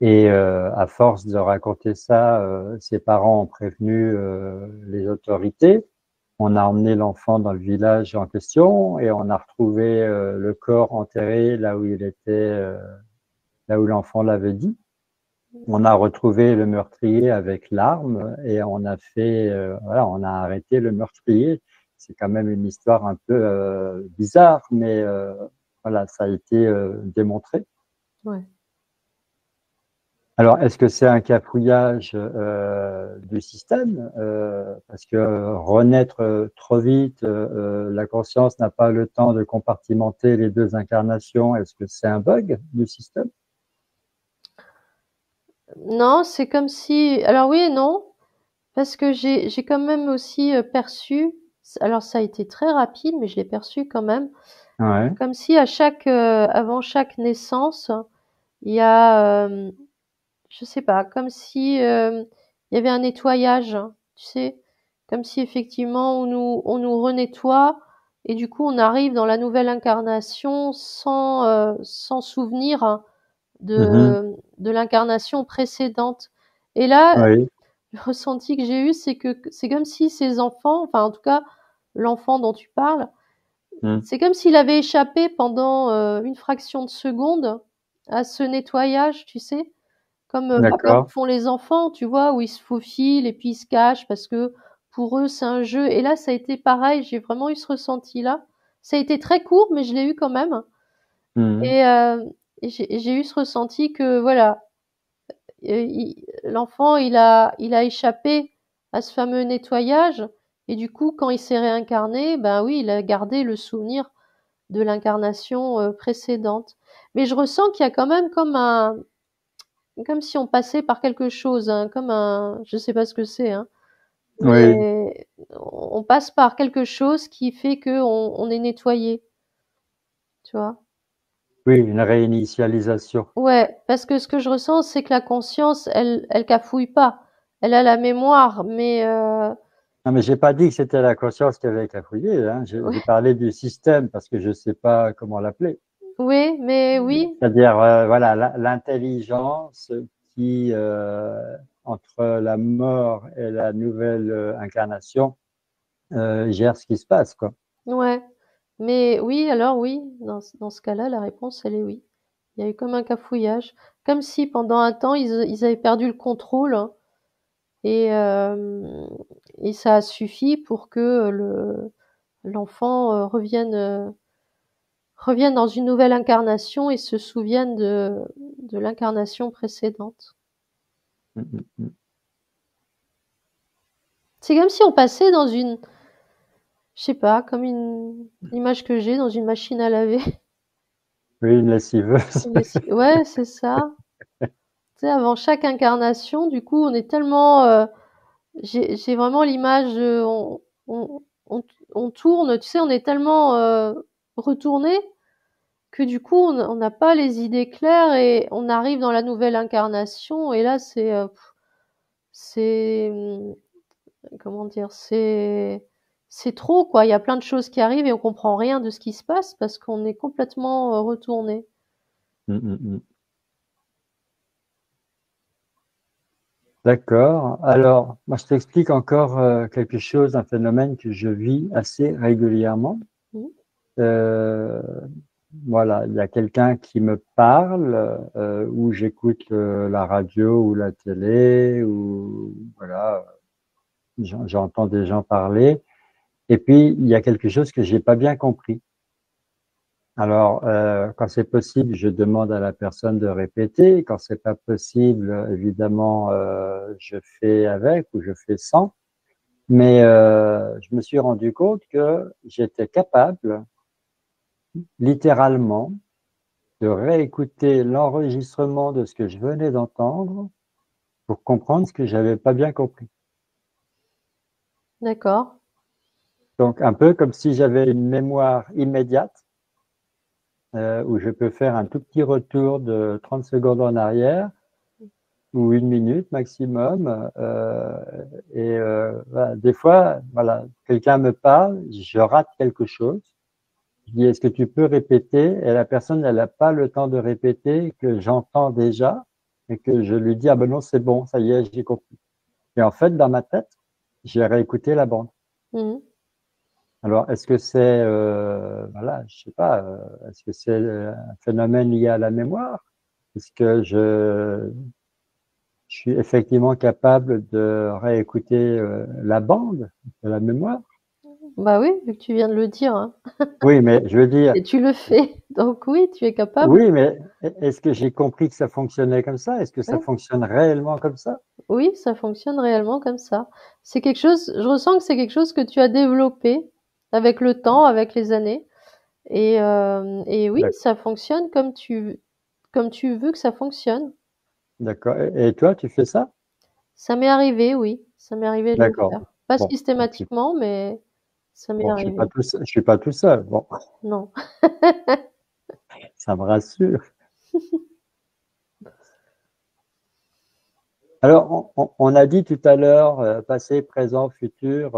Et à force de raconter ça, ses parents ont prévenu les autorités. On a emmené l'enfant dans le village en question et on a retrouvé le corps enterré là où il était, là où l'enfant l'avait dit. On a retrouvé le meurtrier avec l'arme et on a fait, voilà, on a arrêté le meurtrier. C'est quand même une histoire un peu bizarre, mais voilà, ça a été démontré. Ouais. Alors, est-ce que c'est un cafouillage du système parce que renaître trop vite, la conscience n'a pas le temps de compartimenter les deux incarnations. Est-ce que c'est un bug du système? Non, c'est comme si, alors oui et non, parce que j'ai quand même aussi perçu, alors ça a été très rapide, mais je l'ai perçu quand même, Ouais. comme si à chaque, avant chaque naissance, il y a, je sais pas, comme si il y avait un nettoyage, hein, tu sais, comme si effectivement on nous renettoie et du coup on arrive dans la nouvelle incarnation sans souvenir, hein, Mhm. de l'incarnation précédente. Et là, Oui. le ressenti que j'ai eu, c'est que c'est comme si ces enfants, enfin en tout cas l'enfant dont tu parles, Mm. c'est comme s'il avait échappé pendant une fraction de seconde à ce nettoyage, tu sais, comme D'accord. font les enfants, tu vois, où ils se faufilent et puis ils se cachent parce que pour eux c'est un jeu. Et là, ça a été pareil, j'ai vraiment eu ce ressenti-là. Ça a été très court, mais je l'ai eu quand même. Mhm. Et, j'ai eu ce ressenti que voilà, l'enfant il a échappé à ce fameux nettoyage et du coup quand il s'est réincarné, ben oui, il a gardé le souvenir de l'incarnation précédente. Mais je ressens qu'il y a quand même comme si on passait par quelque chose, hein, comme un, je sais pas ce que c'est, hein, Oui. mais on passe par quelque chose qui fait que on est nettoyé, tu vois. Oui, une réinitialisation. Ouais, parce que ce que je ressens, c'est que la conscience, elle cafouille pas. Elle a la mémoire, mais Non, mais j'ai pas dit que c'était la conscience qui avait cafouillé, hein. J'ai ouais, parlé du système parce que je sais pas comment l'appeler. oui, mais oui, C'est-à-dire, voilà, l'intelligence qui, entre la mort et la nouvelle incarnation, gère ce qui se passe, quoi. ouais, mais oui, alors oui, dans ce cas-là, la réponse, elle est oui. Il y a eu comme un cafouillage, comme si pendant un temps ils avaient perdu le contrôle, hein, et et ça a suffi pour que le l'enfant revienne dans une nouvelle incarnation et se souvienne de l'incarnation précédente. Mm, mm, mm. C'est comme si on passait dans une, je sais pas, comme une image que j'ai dans une machine à laver. Oui, une lessiveuse. Ouais, c'est ça. Tu sais, avant chaque incarnation, du coup, on est tellement, j'ai vraiment l'image, on tourne, tu sais, on est tellement retourné que du coup, on n'a pas les idées claires et on arrive dans la nouvelle incarnation et là, c'est, comment dire, c'est trop, quoi. Il y a plein de choses qui arrivent et on comprend rien de ce qui se passe parce qu'on est complètement retourné. Mm, mm, mm. D'accord. Alors, moi, je t'explique encore quelque chose, un phénomène que je vis assez régulièrement. Mhm. Euh, voilà, il y a quelqu'un qui me parle, ou j'écoute la radio ou la télé, ou voilà, j'entends des gens parler. Et puis, il y a quelque chose que j'ai pas bien compris. Alors, quand c'est possible, je demande à la personne de répéter. Quand c'est pas possible, évidemment, je fais avec ou je fais sans. Mais je me suis rendu compte que j'étais capable, littéralement, de réécouter l'enregistrement de ce que je venais d'entendre pour comprendre ce que j'avais pas bien compris. D'accord. Donc, un peu comme si j'avais une mémoire immédiate, où je peux faire un tout petit retour de 30 secondes en arrière ou 1 minute maximum. Voilà, des fois, voilà, quelqu'un me parle, je rate quelque chose. Je dis, est-ce que tu peux répéter? Et la personne, elle n'a pas le temps de répéter, que j'entends déjà, et que je lui dis, ah ben non, c'est bon, ça y est, j'ai compris. Et en fait, dans ma tête, j'ai réécouté la bande. Mmh. Alors, est-ce que c'est, voilà, je sais pas, est-ce que c'est un phénomène lié à la mémoire? Est-ce que je suis effectivement capable de réécouter la bande de la mémoire? Bah oui, vu que tu viens de le dire, hein, Oui, mais je veux dire, et tu le fais, donc oui, tu es capable. oui, mais est-ce que j'ai compris que ça fonctionnait comme ça? Est-ce que ça Ouais. fonctionne réellement comme ça? Oui, ça fonctionne réellement comme ça. C'est quelque chose, je ressens que c'est quelque chose que tu as développé avec le temps, avec les années, et oui, D'ac- ça fonctionne comme tu veux que ça fonctionne. D'accord. Et toi, tu fais ça? Ça m'est arrivé, oui, ça m'est arrivé de le D'accord. faire. Pas Bon, donc, systématiquement, mais ça m'est bon, je suis pas arrivé. tout seul, je suis pas tout seul. Bon, Non. ça me rassure. Alors, on a dit tout à l'heure, passé, présent, futur,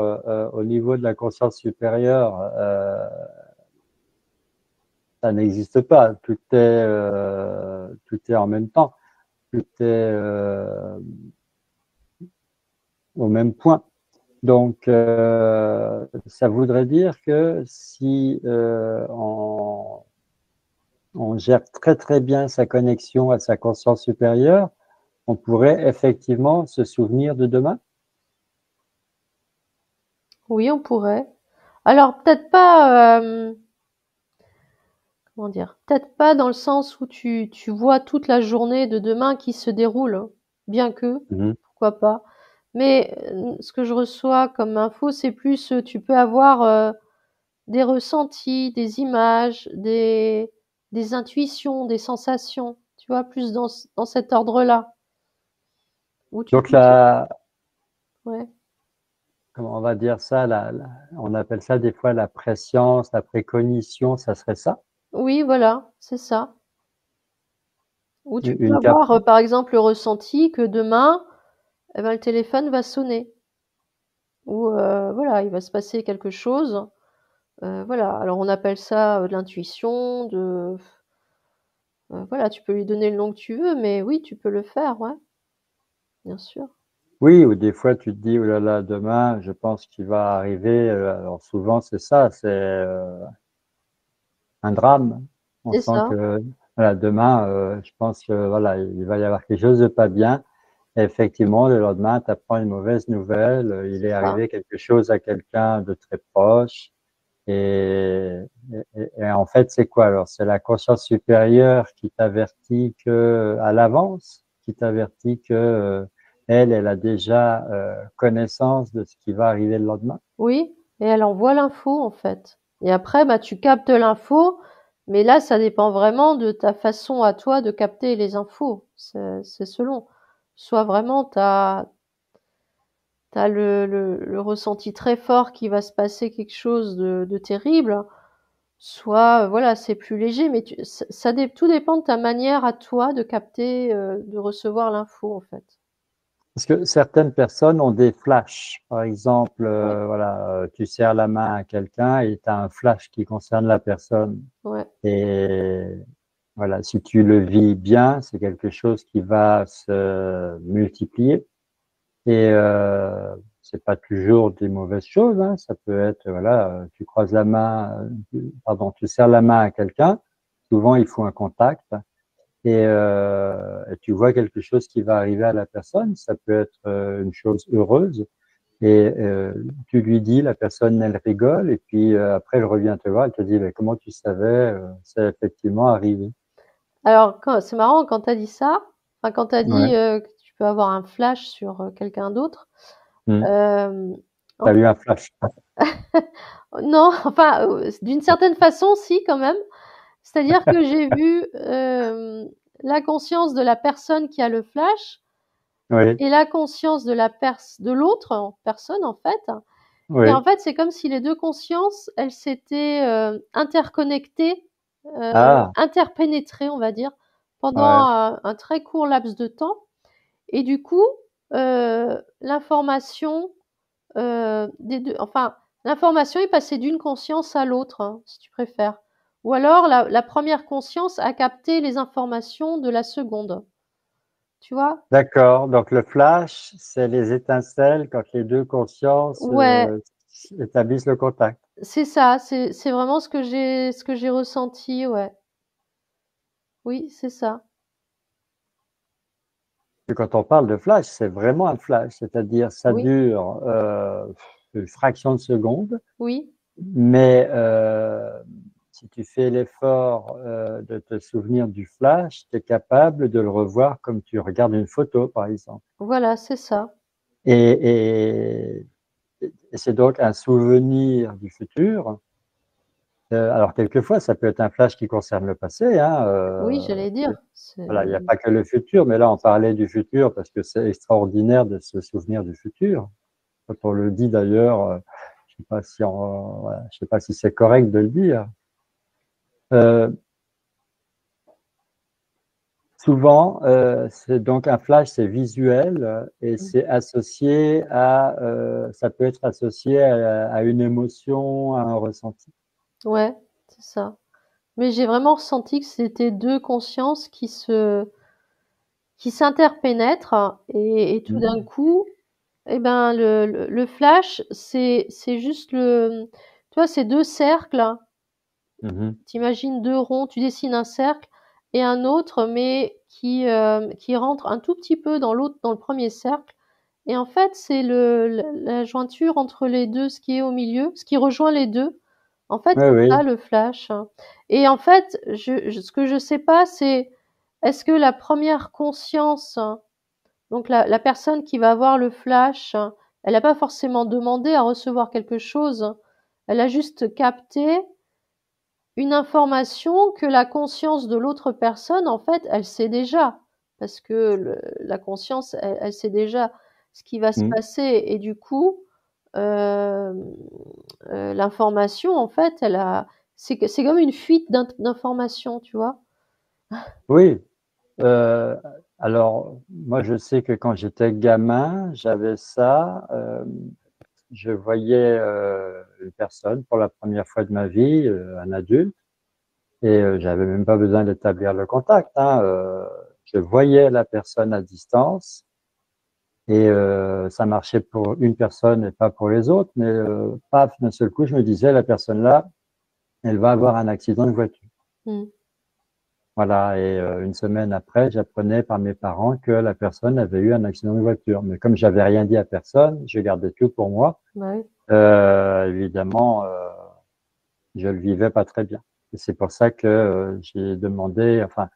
au niveau de la conscience supérieure, ça n'existe pas. Tout est en même temps. Tout est au même point. Donc, ça voudrait dire que si on gère très très bien sa connexion à sa conscience supérieure, on pourrait effectivement se souvenir de demain. Oui, on pourrait. Alors peut-être pas, comment dire? Peut-être pas dans le sens où tu vois toute la journée de demain qui se déroule, bien que, Mhm. pourquoi pas. Mais ce que je reçois comme info, c'est plus, tu peux avoir des ressentis, des images, des intuitions, des sensations, tu vois, plus dans cet ordre-là, où tu Donc peux te... là, Ouais. comment on va dire ça, on appelle ça des fois la préscience, la précognition, ça serait ça? Oui, voilà, c'est ça. Où tu peux Une cap. avoir, par exemple, le ressenti que demain, eh ben, le téléphone va sonner. Ou voilà, il va se passer quelque chose. Voilà, alors on appelle ça de l'intuition, voilà, tu peux lui donner le nom que tu veux, mais oui, tu peux le faire, ouais, bien sûr. Oui, ou des fois tu te dis, oh là là, demain, je pense qu'il va arriver. Alors souvent c'est ça, c'est un drame. On C'est sent ça, que voilà, demain, je pense que voilà, il va y avoir quelque chose de pas bien. Et effectivement, le lendemain, tu apprends une mauvaise nouvelle. Il c'est est ça. arrivé quelque chose à quelqu'un de très proche. Et, et en fait, c'est quoi alors? C'est la conscience supérieure qui t'avertit que à l'avance, qui t'avertit que elle a déjà connaissance de ce qui va arriver le lendemain. Oui, et elle envoie l'info, en fait. Et après, bah, tu captes l'info, mais là, ça dépend vraiment de ta façon à toi de capter les infos. C'est selon. Soit vraiment, t'as le ressenti très fort qu'il va se passer quelque chose de terrible, soit voilà, c'est plus léger, mais tout dépend de ta manière à toi de capter, de recevoir l'info en fait. Parce que certaines personnes ont des flashs. Par exemple, Ouais, voilà, tu serres la main à quelqu'un et tu as un flash qui concerne la personne. ouais, Et voilà, si tu le vis bien, c'est quelque chose qui va se multiplier. Et c'est pas toujours des mauvaises choses, hein. Ça peut être, voilà, tu croises la main, pardon, tu serres la main à quelqu'un. Souvent, il faut un contact et tu vois quelque chose qui va arriver à la personne. Ça peut être une chose heureuse et tu lui dis, la personne, elle rigole et puis après, elle revient te voir, elle te dit, mais comment tu savais, c'est effectivement arrivé. alors quand c'est marrant quand tu as dit ça, enfin quand tu as dit, Ouais. que tu peux avoir un flash sur, quelqu'un d'autre, Hmm. hem, en T'as eu un flash. non, enfin, d'une certaine façon si quand même. C'est-à-dire que j'ai vu, la conscience de la personne qui a le flash Oui, et la conscience de l'autre personne en fait. Et en oui. fait, c'est comme si les 2 consciences, elles s'étaient, interconnectées, Ah, interpénétrées, on va dire, pendant ouais. un très court laps de temps. et du coup, l'information, des 2 enfin, l'information est passée d'une conscience à l'autre, hein, si tu préfères. Ou alors la 1re conscience a capté les informations de la seconde. Tu vois? D'accord. Donc le flash, c'est les étincelles quand les deux consciences Ouais, établissent le contact. c'est ça, c'est vraiment ce que j'ai ressenti, ouais. Oui, c'est ça. Et quand on parle de flash, c'est vraiment un flash, c'est-à-dire ça Oui, dure une fraction de seconde, oui, mais si tu fais l'effort de te souvenir du flash, tu es capable de le revoir comme tu regardes une photo, par exemple. voilà, c'est ça. Et, et c'est donc un souvenir du futur. Alors quelquefois, ça peut être un flash qui concerne le passé, hein, Oui, j'allais dire, voilà, il n'y a c'est pas que le futur, mais là, on parlait du futur parce que c'est extraordinaire de se souvenir du futur. Quand on le dit d'ailleurs, je sais pas si voilà, je sais pas si c'est correct de le dire. Euh, Souvent, c'est donc un flash, c'est visuel et mmh, c'est associé à, ça peut être associé à une émotion, à un ressenti. ouais, c'est ça. Mais j'ai vraiment ressenti que c'était 2 consciences qui s'interpénètrent et tout d'un Mhm. coup, eh ben, le flash, c'est juste tu vois, c'est 2 cercles. Mhm. T'imagines 2 ronds, tu dessines un cercle et un autre, mais qui rentre un tout petit peu dans le premier cercle. Et en fait, c'est la jointure entre les deux, ce qui est au milieu, ce qui rejoint les deux. En fait, Oui, c'est ça oui. le flash. Et en fait, ce que je sais pas, c'est est-ce que la première conscience, donc la personne qui va avoir le flash, elle n'a pas forcément demandé à recevoir quelque chose. Elle a juste capté une information que la conscience de l'autre personne, en fait, elle sait déjà. Parce que la conscience, elle sait déjà ce qui va se Mm. passer. Et du coup, euh, l'information, en fait, c'est comme une fuite d'information, tu vois. Oui. Euh, alors, moi, je sais que quand j'étais gamin, j'avais ça. Je voyais une personne pour la première fois de ma vie, un adulte, et j'avais même pas besoin d'établir le contact, hein, je voyais la personne à distance et ça marchait pour une personne et pas pour les autres, mais paf, d'un seul coup, je me disais, la personne là, elle va avoir un accident de voiture. Mm. Voilà, et une semaine après, j'apprenais par mes parents que la personne avait eu un accident de voiture. Mais comme j'avais rien dit à personne, je gardais tout pour moi. Bah oui. Évidemment, je le vivais pas très bien. Et c'est pour ça que j'ai demandé, enfin,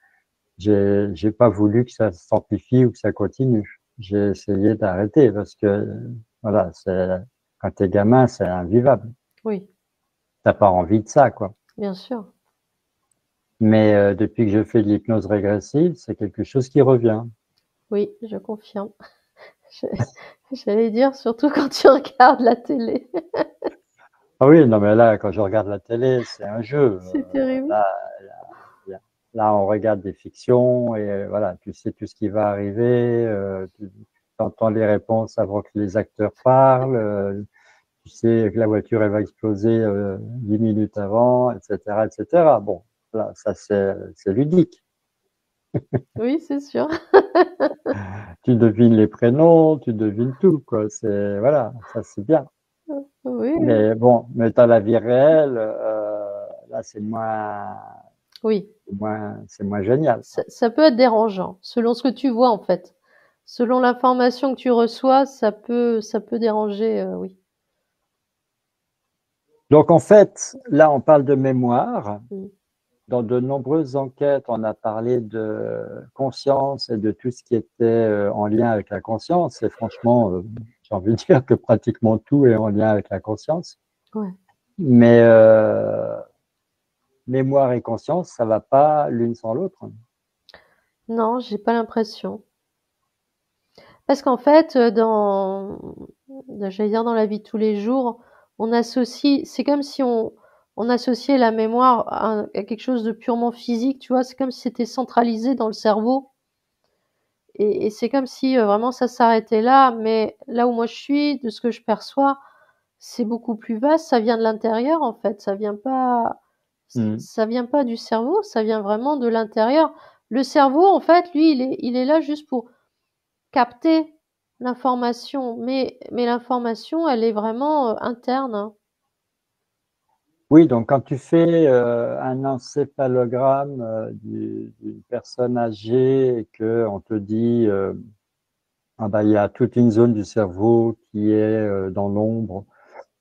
j'ai pas voulu que ça s'amplifie ou que ça continue. J'ai essayé d'arrêter parce que, voilà, quand t'es gamin, c'est invivable. Oui, T'as pas envie de ça, quoi. bien sûr. Mais depuis que je fais de l'hypnose régressive, c'est quelque chose qui revient. Oui, je confirme. Je- J'allais dire, surtout quand tu regardes la télé. Ah oui, non, mais là, quand je regarde la télé, c'est un jeu. C'est terrible. Là, là, on regarde des fictions et voilà, tu sais tout ce qui va arriver, tu entends les réponses avant que les acteurs parlent, tu sais que la voiture, elle va exploser 10 minutes avant, etc., etc. Bon, là, ça, c'est ludique. Oui, c'est sûr. Tu devines les prénoms, tu devines tout, quoi. C'est, voilà, ça, c'est bien. Oui, oui. Mais bon, mais dans la vie réelle, là, Oui. c'est moins génial. Ça peut être dérangeant, selon ce que tu vois en fait. Selon l'information que tu reçois, ça peut déranger, oui. Donc, en fait, là, on parle de mémoire. Mmh. Dans de nombreuses enquêtes, on a parlé de conscience et de tout ce qui était en lien avec la conscience. Et franchement, j'ai envie de dire que pratiquement tout est en lien avec la conscience. Ouais. Mais mémoire et conscience, ça va pas l'une sans l'autre. Non, j'ai pas l'impression. Parce qu'en fait, j'allais dire dans la vie de tous les jours, on associe c'est comme si on associait la mémoire à quelque chose de purement physique, tu vois? C'est comme si c'était centralisé dans le cerveau et c'est comme si vraiment ça s'arrêtait là, mais là où moi je suis, de ce que je perçois, c'est beaucoup plus vaste, ça vient de l'intérieur en fait, Mm. ça vient pas du cerveau, ça vient vraiment de l'intérieur. Le cerveau, en fait, lui, il est là juste pour capter l'information, mais l'information, elle est vraiment interne, hein. Oui, donc quand tu fais un encéphalogramme d'une personne âgée et que on te dit ah bah, il y a toute une zone du cerveau qui est dans l'ombre,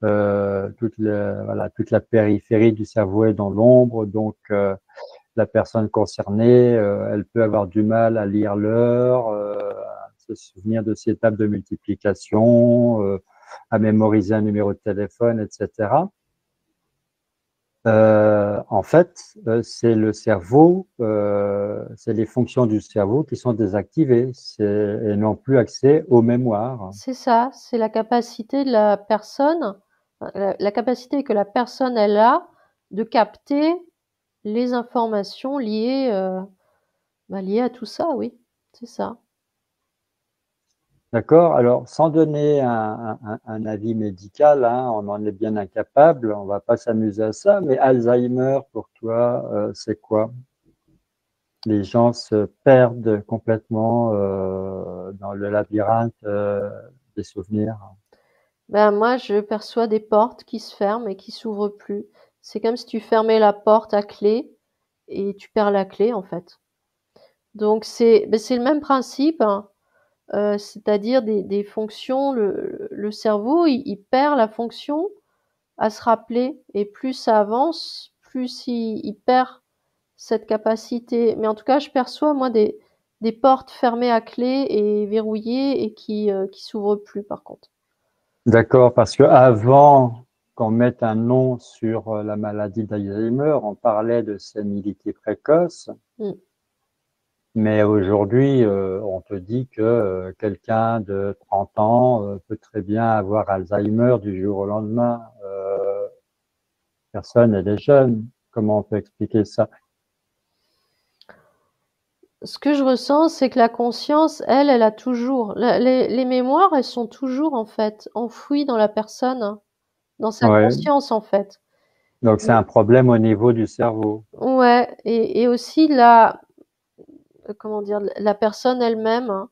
voilà, toute la périphérie du cerveau est dans l'ombre, donc la personne concernée, elle peut avoir du mal à lire l'heure, à se souvenir de ses tables de multiplication, à mémoriser un numéro de téléphone, etc. En fait, c'est le cerveau, c'est les fonctions du cerveau qui sont désactivées, et n'ont plus accès aux mémoires. C'est ça, c'est la capacité de la personne, la capacité que la personne, elle a de capter les informations liées, liées à tout ça, oui, c'est ça. D'accord? Alors, sans donner un avis médical, hein, on en est bien incapable, on va pas s'amuser à ça, mais Alzheimer, pour toi, c'est quoi? Les gens se perdent complètement dans le labyrinthe des souvenirs. Ben, moi, je perçois des portes qui se ferment et qui s'ouvrent plus. C'est comme si tu fermais la porte à clé et tu perds la clé, en fait. Donc c'est le même principe, hein, c'est-à-dire des fonctions. Le cerveau, il perd la fonction à se rappeler, et plus ça avance, plus il perd cette capacité. Mais en tout cas, je perçois moi des portes fermées à clé et verrouillées et qui s'ouvrent plus par contre. D'accord, parce que avant qu'on mette un nom sur la maladie d'Alzheimer, on parlait de sénilité précoce, Mm. mais aujourd'hui, on te dit que quelqu'un de 30 ans peut très bien avoir Alzheimer du jour au lendemain. Personne, elle est jeune. Comment on peut expliquer ça? Ce que je ressens, c'est que la conscience, elle a toujours les mémoires, elles sont toujours en fait enfouies dans la personne, hein, dans sa Ouais. conscience en fait. Donc c'est Et- un problème au niveau du cerveau. ouais, et aussi la comment dire, la personne elle-même, hein,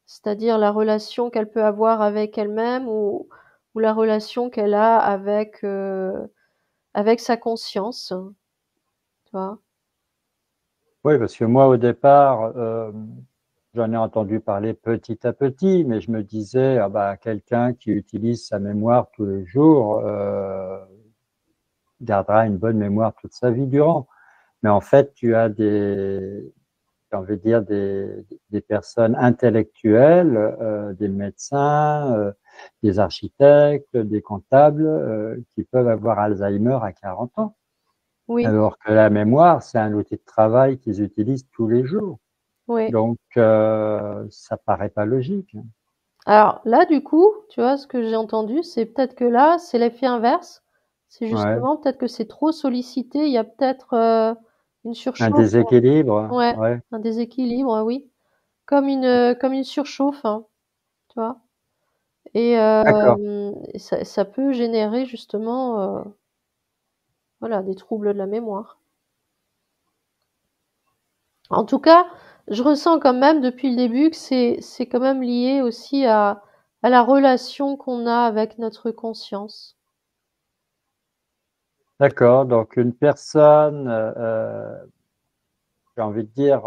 c'est-à-dire la relation qu'elle peut avoir avec elle-même ou la relation qu'elle a avec sa conscience, tu vois. Oui, parce que moi, au départ, j'en ai entendu parler petit à petit, mais je me disais, ah bah, quelqu'un qui utilise sa mémoire tous les jours gardera une bonne mémoire toute sa vie durant. Mais en fait, tu as j'ai envie de dire, des personnes intellectuelles, des médecins, des architectes, des comptables, qui peuvent avoir Alzheimer à 40 ans. Oui, Alors que la mémoire, c'est un outil de travail qu'ils utilisent tous les jours. oui. Donc, ça paraît pas logique. Alors là, du coup, tu vois, ce que j'ai entendu, c'est peut-être que là, c'est l'effet inverse. C'est Ouais. justement peut-être que c'est trop sollicité. Il y a peut-être une Un surchauffe. déséquilibre, Ouais, ouais. un déséquilibre, oui. Comme une surchauffe, hein, tu vois. Et D'accord. ça peut générer justement, voilà, des troubles de la mémoire. En tout cas, je ressens quand même depuis le début que c'est quand même lié aussi à la relation qu'on a avec notre conscience. D'accord. Donc, une personne, j'ai envie de dire,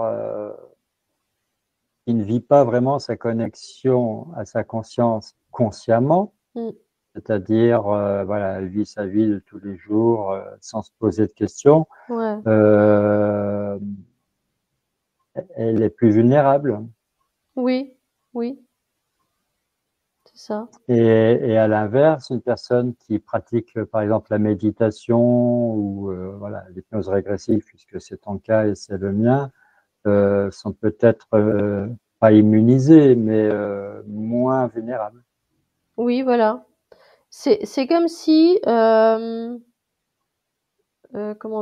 qui ne vit pas vraiment sa connexion à sa conscience consciemment, Mm. c'est-à-dire, voilà, elle vit sa vie de tous les jours sans se poser de questions, Ouais, euh, elle est plus vulnérable. oui, oui, c'est ça. Et à l'inverse, une personne qui pratique, par exemple, la méditation ou voilà, l'hypnose régressive, puisque c'est ton cas et c'est le mien, sont peut-être pas immunisés, mais moins vulnérables. Oui, voilà. C'est comme si, comment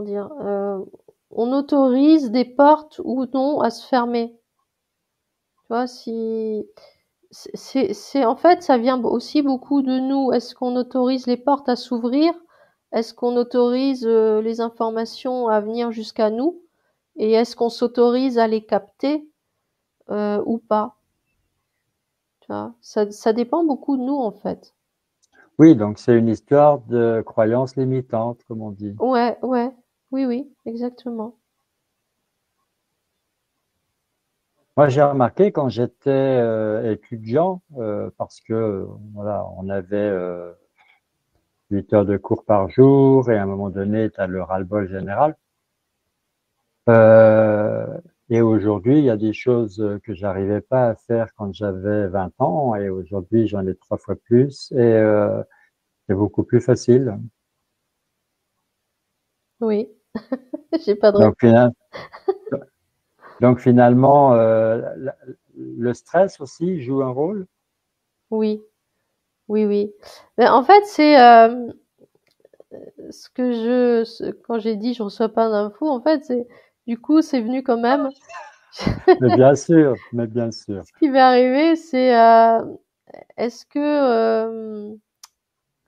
dire, on autorise des portes ou non à se fermer. Tu vois, si c'est en fait, ça vient aussi beaucoup de nous. Est-ce qu'on autorise les portes à s'ouvrir? Est-ce qu'on autorise les informations à venir jusqu'à nous? Et est-ce qu'on s'autorise à les capter ou pas? Tu vois, ça dépend beaucoup de nous en fait. Oui, donc c'est une histoire de croyances limitantes, comme on dit. Ouais, ouais, oui, oui, exactement. Moi, j'ai remarqué quand j'étais étudiant, parce que voilà, on avait 8 heures de cours par jour et à un moment donné, tu as le ras-le-bol général. Euh, et aujourd'hui, il y a des choses que j'arrivais pas à faire quand j'avais 20 ans et aujourd'hui, j'en ai 3 fois plus et c'est beaucoup plus facile. Oui, j'ai pas de Donc, réponse. donc finalement, le stress aussi joue un rôle. Oui, oui, oui. Mais en fait, c'est quand j'ai dit je reçois pas d'infos, en fait, c'est du coup, c'est venu quand même. Mais bien sûr. Ce qui m'est arrivé, c'est est-ce que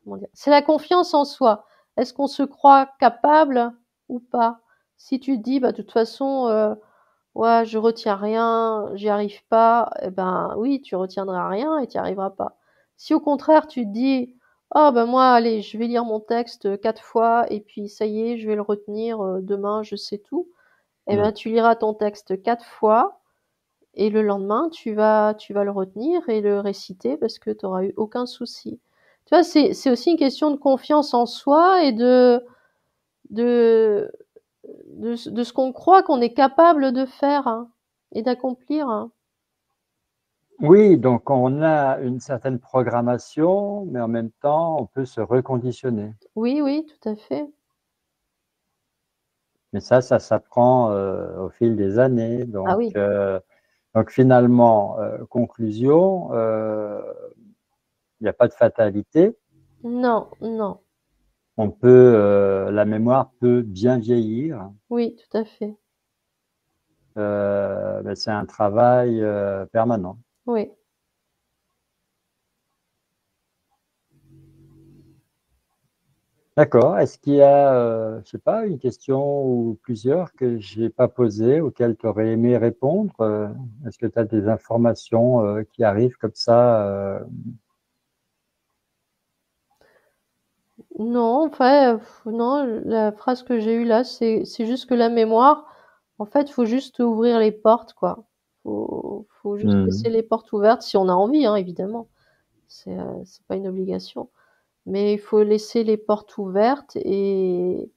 comment dire? C'est la confiance en soi. Est-ce qu'on se croit capable ou pas? Si tu te dis bah de toute façon ouais, je retiens rien, j'y arrive pas, eh ben oui, tu retiendras rien et tu y arriveras pas. Si au contraire tu te dis oh ben moi allez, je vais lire mon texte 4 fois et puis ça y est, je vais le retenir, demain je sais tout, eh ben Mm. tu liras ton texte 4 fois et le lendemain tu vas le retenir et le réciter parce que tu auras eu aucun souci. Tu vois, c'est aussi une question de confiance en soi et de de ce qu'on croit qu'on est capable de faire hein, et d'accomplir. Hein. Oui, donc on a une certaine programmation, mais en même temps, on peut se reconditionner. Oui, oui, tout à fait. Mais ça s'apprend au fil des années. Ah oui. Donc finalement, conclusion, il n'y a pas de fatalité. Non, non. La mémoire peut bien vieillir, Oui, tout à fait. mais c'est un travail permanent. Oui. D'accord. Est-ce qu'il y a, je sais pas, une question ou plusieurs que j'ai pas posées, auxquelles tu aurais aimé répondre? Est-ce que tu as des informations qui arrivent comme ça? Non, enfin, non, la phrase que j'ai eue là, c'est juste que la mémoire, en fait, faut juste ouvrir les portes, quoi. Faut juste laisser Hmm. les portes ouvertes si on a envie, hein, évidemment. C'est pas une obligation. Mais il faut laisser les portes ouvertes et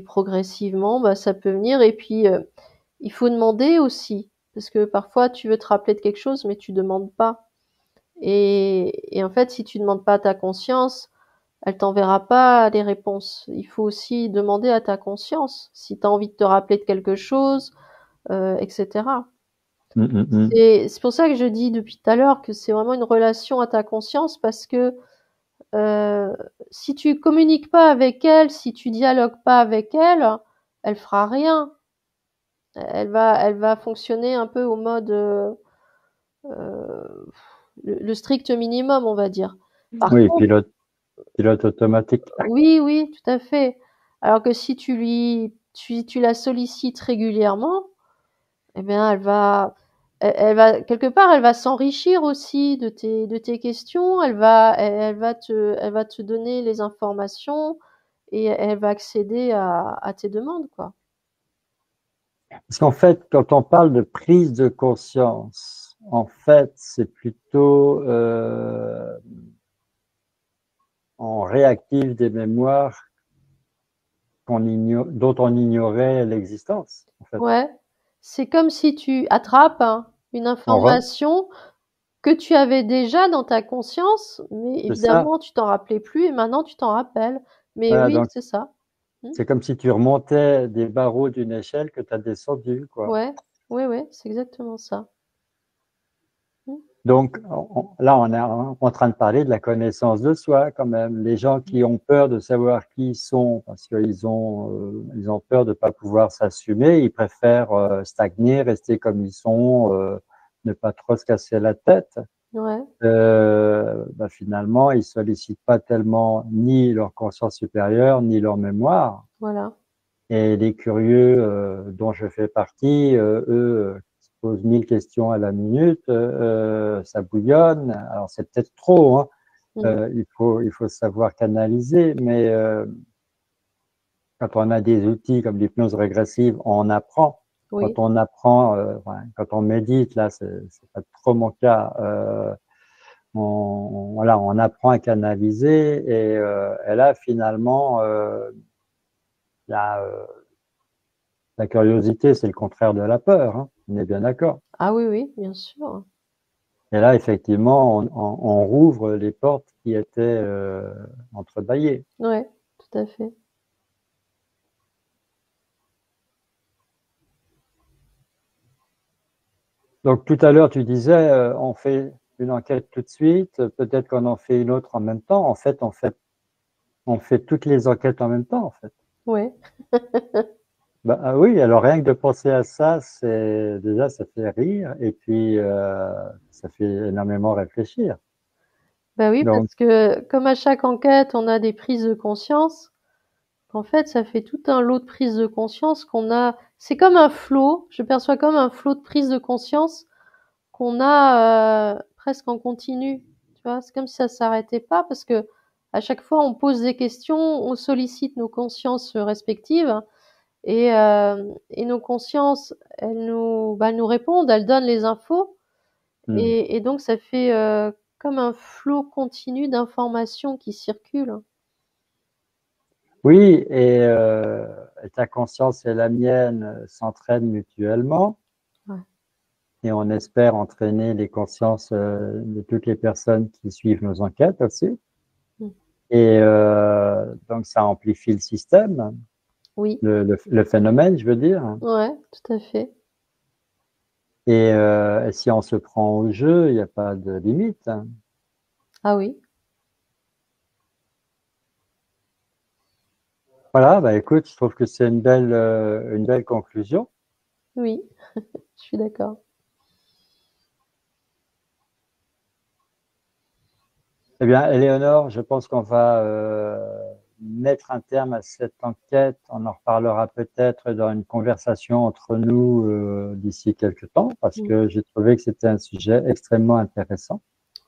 progressivement, bah, ça peut venir. Et puis, il faut demander aussi, parce que parfois tu veux te rappeler de quelque chose, mais tu demandes pas. Et en fait, si tu demandes pas à ta conscience, elle t'enverra pas les réponses. Il faut aussi demander à ta conscience si tu as envie de te rappeler de quelque chose, etc. Hmm, hmm, hmm. C'est pour ça que je dis depuis tout à l'heure que c'est vraiment une relation à ta conscience parce que euh, si tu communiques pas avec elle, si tu dialogues pas avec elle, elle fera rien. Elle va fonctionner un peu au mode euh, le strict minimum, on va dire. Par Oui, contre, pilote automatique. oui, oui, tout à fait. Alors que si tu la sollicites régulièrement, eh bien, elle va quelque part, elle va s'enrichir aussi de tes questions. Elle va te donner les informations et elle va accéder à tes demandes, quoi. Parce qu'en fait, quand on parle de prise de conscience, en fait, c'est plutôt on réactive des mémoires dont on ignorait l'existence, en fait. Ouais. C'est comme si tu attrapes hein, une On re- information que tu avais déjà dans ta conscience, mais c'est ça. évidemment, tu t'en rappelais plus et maintenant tu t'en rappelles. Mais Voilà, oui, donc c'est ça. Mmh. c'est comme si tu remontais des barreaux d'une échelle que tu as descendu, quoi. Ouais, ouais, ouais, c'est exactement ça. Mmh. Donc là, on est en train de parler de la connaissance de soi, quand même. Les gens qui ont peur de savoir qui ils sont parce ils ont peur de ne pas pouvoir s'assumer, ils préfèrent stagner, rester comme ils sont, ne pas trop se casser la tête, Ouais, finalement, ils sollicitent pas tellement ni leur conscience supérieure, ni leur mémoire. voilà. Et les curieux dont je fais partie, eux, qui se posent 1000 questions à la minute, ça bouillonne. Alors c'est peut-être trop, hein. Mmh. Il faut savoir canaliser, mais quand on a des outils comme l'hypnose régressive, on apprend. Oui, Quand on apprend, quand on médite, là, c'est pas trop mon cas. Voilà, on apprend à canaliser et là, finalement, la, la curiosité, c'est le contraire de la peur, hein, on est bien d'accord. ah oui, oui, bien sûr. Et là, effectivement, on rouvre les portes qui étaient entrebâillées. Ouais, tout à fait. Donc tout à l'heure, tu disais, on fait une enquête tout de suite, peut-être qu'on en fait une autre en même temps. En fait, on fait toutes les enquêtes en même temps, en fait. Ouais. Bah, ah oui, alors rien que de penser à ça, c'est déjà ça fait rire et puis ça fait énormément réfléchir. Bah oui, Donc parce que comme à chaque enquête, on a des prises de conscience, en fait, ça fait tout un lot de prises de conscience qu'on a. C'est comme un flot, je perçois comme un flot de prises de conscience qu'on a presque en continu. Tu vois, c'est comme si ça s'arrêtait pas parce que à chaque fois, on pose des questions, on sollicite nos consciences respectives et nos consciences, elles nous répondent, elles donnent les infos hmm. et donc ça fait comme un flot continu d'informations qui circulent. Oui, et ta conscience et la mienne s'entraînent mutuellement Ouais. et on espère entraîner les consciences de toutes les personnes qui suivent nos enquêtes aussi. Mm. Et donc ça amplifie le système, Oui, le phénomène, je veux dire. ouais, tout à fait. Et si on se prend au jeu, il n'y a pas de limite. Ah oui, Voilà, bah écoute, je trouve que c'est une belle conclusion. oui, je suis d'accord. Eh bien, Éléonore, je pense qu'on va mettre un terme à cette enquête. On en reparlera peut-être dans une conversation entre nous d'ici quelques temps, parce Mm. que j'ai trouvé que c'était un sujet extrêmement intéressant.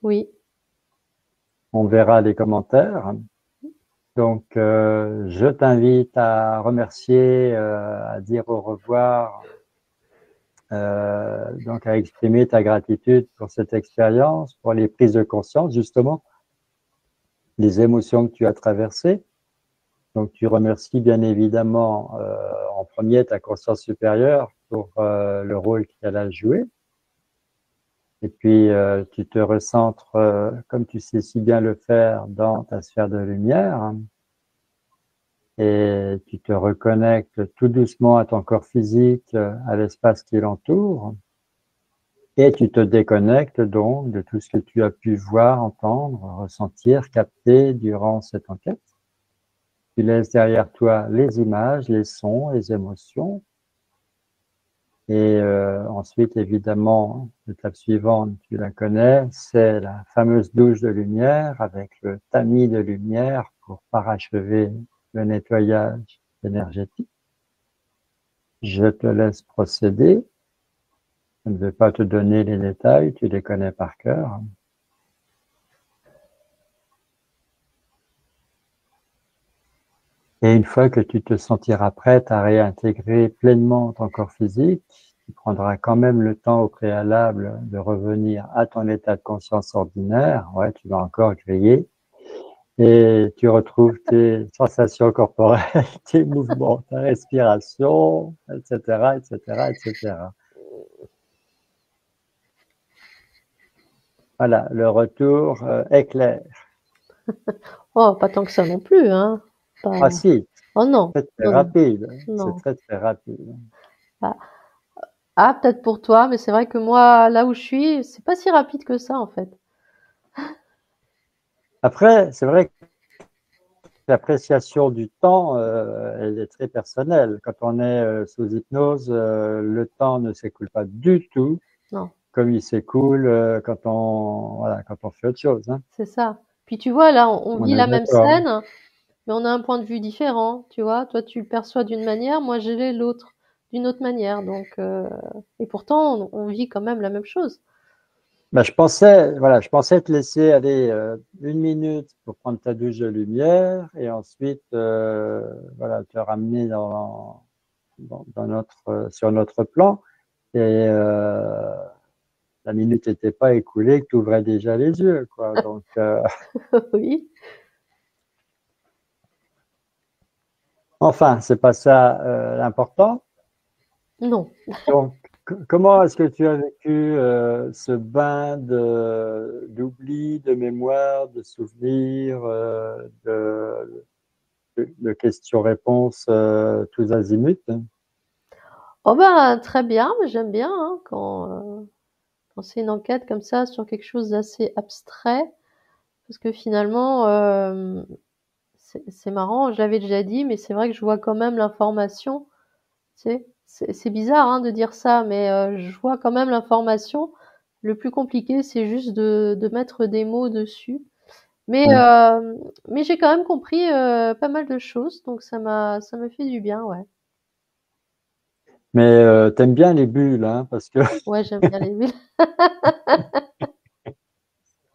Oui, On verra les commentaires. Donc, je t'invite à remercier, à dire au revoir, donc à exprimer ta gratitude pour cette expérience, pour les prises de conscience, justement, les émotions que tu as traversées. Donc, tu remercies bien évidemment en premier ta conscience supérieure pour le rôle qu'elle a joué. Et puis, tu te recentres, comme tu sais si bien le faire, dans ta sphère de lumière. Et tu te reconnectes tout doucement à ton corps physique, à l'espace qui l'entoure. Et tu te déconnectes donc de tout ce que tu as pu voir, entendre, ressentir, capter durant cette enquête. Tu laisses derrière toi les images, les sons, les émotions. Et ensuite, évidemment, l'étape suivante, tu la connais, c'est la fameuse douche de lumière avec le tamis de lumière pour parachever le nettoyage énergétique. Je te laisse procéder. Je ne vais pas te donner les détails, tu les connais par cœur. Et une fois que tu te sentiras prête à réintégrer pleinement ton corps physique, tu prendras quand même le temps au préalable de revenir à ton état de conscience ordinaire. Ouais, tu vas encore griller. Et tu retrouves tes sensations corporelles, tes mouvements, ta respiration, etc., etc., etc. Voilà, le retour est clair. Oh, pas tant que ça non plus, hein. Pas... Ah si, Oh non, très très non, non, rapide. C'est non. très très rapide. Ah, ah, peut-être pour toi, mais c'est vrai que moi, là où je suis, c'est pas si rapide que ça, en fait. Après, c'est vrai que l'appréciation du temps, elle est très personnelle. Quand on est sous hypnose, le temps ne s'écoule pas du tout Non. comme il s'écoule quand on fait autre chose. Hein. C'est ça. Puis tu vois, là, on On vit est la même d'accord. scène, mais on a un point de vue différent, tu vois. Toi, tu le perçois d'une manière, moi, je l'ai l'autre d'une autre manière. Donc, et pourtant, on vit quand même la même chose. Bah, je pensais te laisser aller 1 minute pour prendre ta douche de lumière et ensuite te ramener sur notre plan. Et la minute n'était pas écoulée que tu ouvrais déjà les yeux, quoi. Donc, Oui. enfin, c'est pas ça l'important. Non. Donc, comment est-ce que tu as vécu ce bain d'oubli, de mémoire, de souvenirs, de questions-réponses tous azimuts? Oh ben, très bien, moi, j'aime bien hein, quand c'est une enquête comme ça sur quelque chose d'assez abstrait, parce que finalement, c'est marrant, je l'avais déjà dit, mais c'est vrai que je vois quand même l'information. Tu sais, c'est bizarre hein, de dire ça, mais je vois quand même l'information. Le plus compliqué, c'est juste de mettre des mots dessus. Mais, Hmm. mais j'ai quand même compris pas mal de choses, donc ça m'a fait du bien, ouais. Mais t'aimes bien les bulles, hein, parce que Ouais, j'aime bien les villes.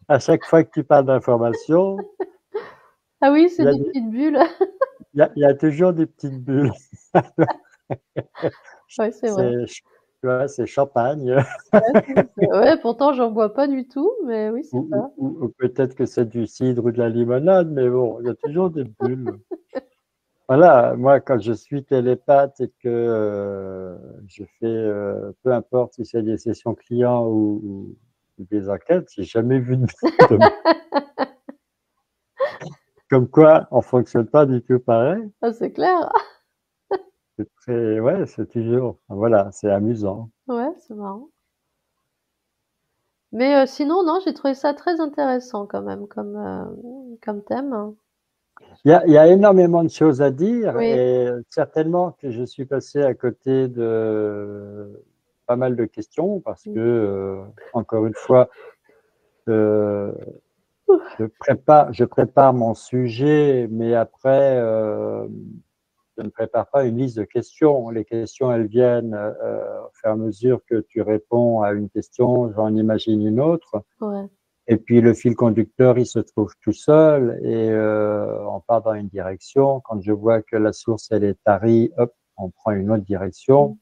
à chaque fois que tu parles d'information, Ah oui, il c'est y a, des des- petites bulles. il y a toujours des petites bulles. Ouais, c'est vrai. C'est, tu vois, c'est champagne. Ouais, pourtant j'en bois pas du tout, mais oui, c'est ça. Ou peut-être que c'est du cidre ou de la limonade, mais bon, il y a toujours des bulles. Voilà, moi, quand je suis télépathe et que je fais, peu importe si c'est des sessions clients ou des enquêtes, j'ai jamais vu de comme quoi on fonctionne pas du tout pareil. Ah, c'est clair. Ouais, c'est toujours, voilà, c'est amusant. Ouais, c'est marrant. Mais sinon, non, j'ai trouvé ça très intéressant quand même comme thème. Il y a énormément de choses à dire Oui. et certainement que je suis passé à côté de pas mal de questions parce que, encore une fois, euh, je prépare mon sujet, mais après, je ne prépare pas une liste de questions. Les questions, elles viennent au fur et à mesure que tu réponds à une question, j'en imagine une autre. Ouais. Et puis le fil conducteur, il se trouve tout seul et on part dans une direction. Quand je vois que la source, elle est tarie, hop, on prend une autre direction.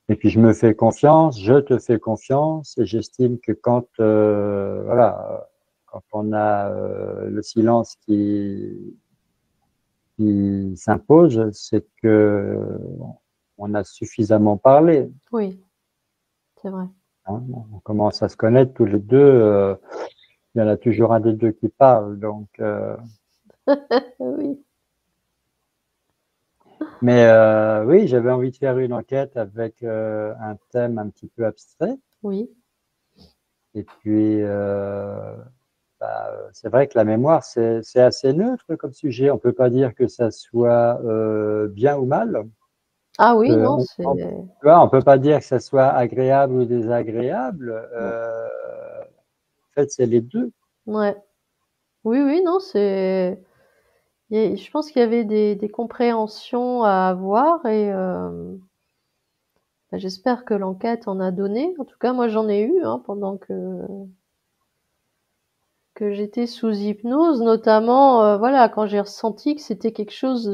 Et puis je me fais confiance, je te fais confiance et j'estime que quand on a le silence qui s'impose, c'est que on a suffisamment parlé. Oui, c'est vrai. Hein. On commence à se connaître tous les deux. Il y en a toujours un des deux qui parle. Donc, Oui. mais oui, j'avais envie de faire une enquête avec un thème un petit peu abstrait. Oui. Et puis, c'est vrai que la mémoire, c'est assez neutre comme sujet. On peut pas dire que ça soit bien ou mal. Ah oui, non, Tu vois, on peut pas dire que ça soit agréable ou désagréable. En fait, c'est les deux. ouais. Oui, oui, non, je pense qu'il y avait des compréhensions à avoir et bah, j'espère que l'enquête en a donné. En tout cas, moi, j'en ai eu hein, pendant que j'étais sous hypnose, notamment, voilà, quand j'ai ressenti que c'était quelque chose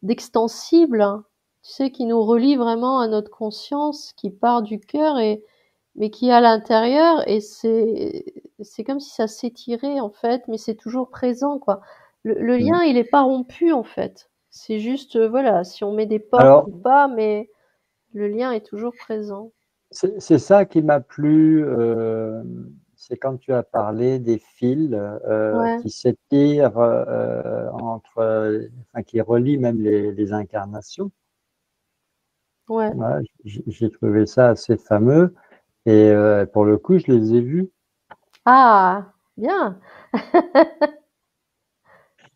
d'extensible, hein, tu sais, qui nous relie vraiment à notre conscience, qui part du cœur mais qui est à l'intérieur et c'est comme si ça s'étirait en fait, mais c'est toujours présent quoi. Le Mm. lien, il est pas rompu en fait. C'est juste, voilà, si on met des portes Alors, ou pas, mais le lien est toujours présent. c'est ça qui m'a plu, c'est quand tu as parlé des fils Ouais, qui s'étirent enfin, qui relient même les incarnations. ouais. Ouais, j'ai trouvé ça assez fameux et pour le coup, je les ai vus. Ah! Bien.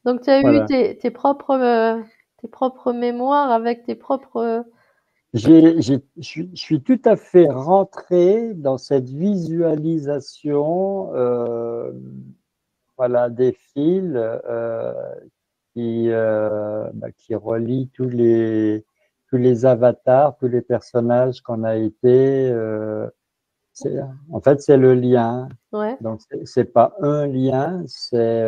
Donc tu as eu Voilà. tes propres mémoires avec tes propres, Je suis tout à fait rentré dans cette visualisation, voilà, des fils qui relient tous les avatars, tous les personnages qu'on a été. En fait, c'est le lien. Ouais, Donc, c'est pas un lien, c'est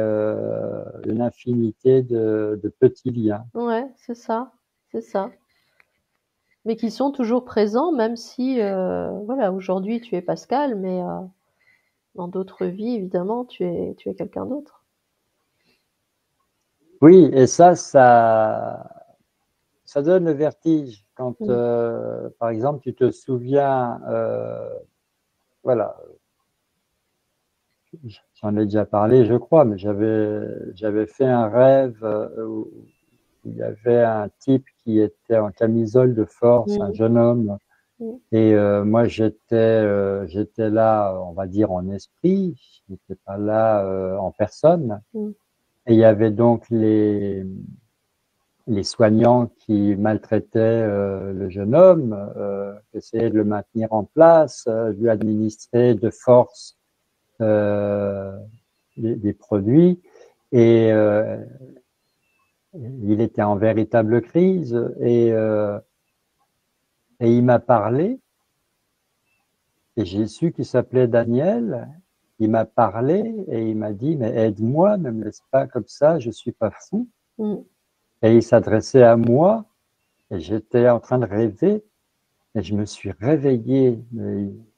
une infinité de petits liens. ouais, c'est ça. Mais qui sont toujours présents, même si, voilà, aujourd'hui tu es Pascal, mais dans d'autres vies, évidemment, tu es quelqu'un d'autre. Oui, et ça donne le vertige quand, Mm. par exemple, tu te souviens, voilà, j'en ai déjà parlé, je crois, mais j'avais fait un rêve où il y avait un type qui était en camisole de force, un Mm. jeune homme, Mm. et moi j'étais là, on va dire en esprit, je n'étais pas là en personne. Mm. Et il y avait donc les soignants qui maltraitaient le jeune homme, essayaient de le maintenir en place, lui administrer de force euh, des produits. Et il était en véritable crise. Et il m'a parlé, et j'ai su qu'il s'appelait Daniel. Il m'a parlé et il m'a dit, mais aide-moi, ne me laisse pas comme ça, je suis pas fou. Mm. Et il s'adressait à moi, et j'étais en train de rêver. Et je me suis réveillé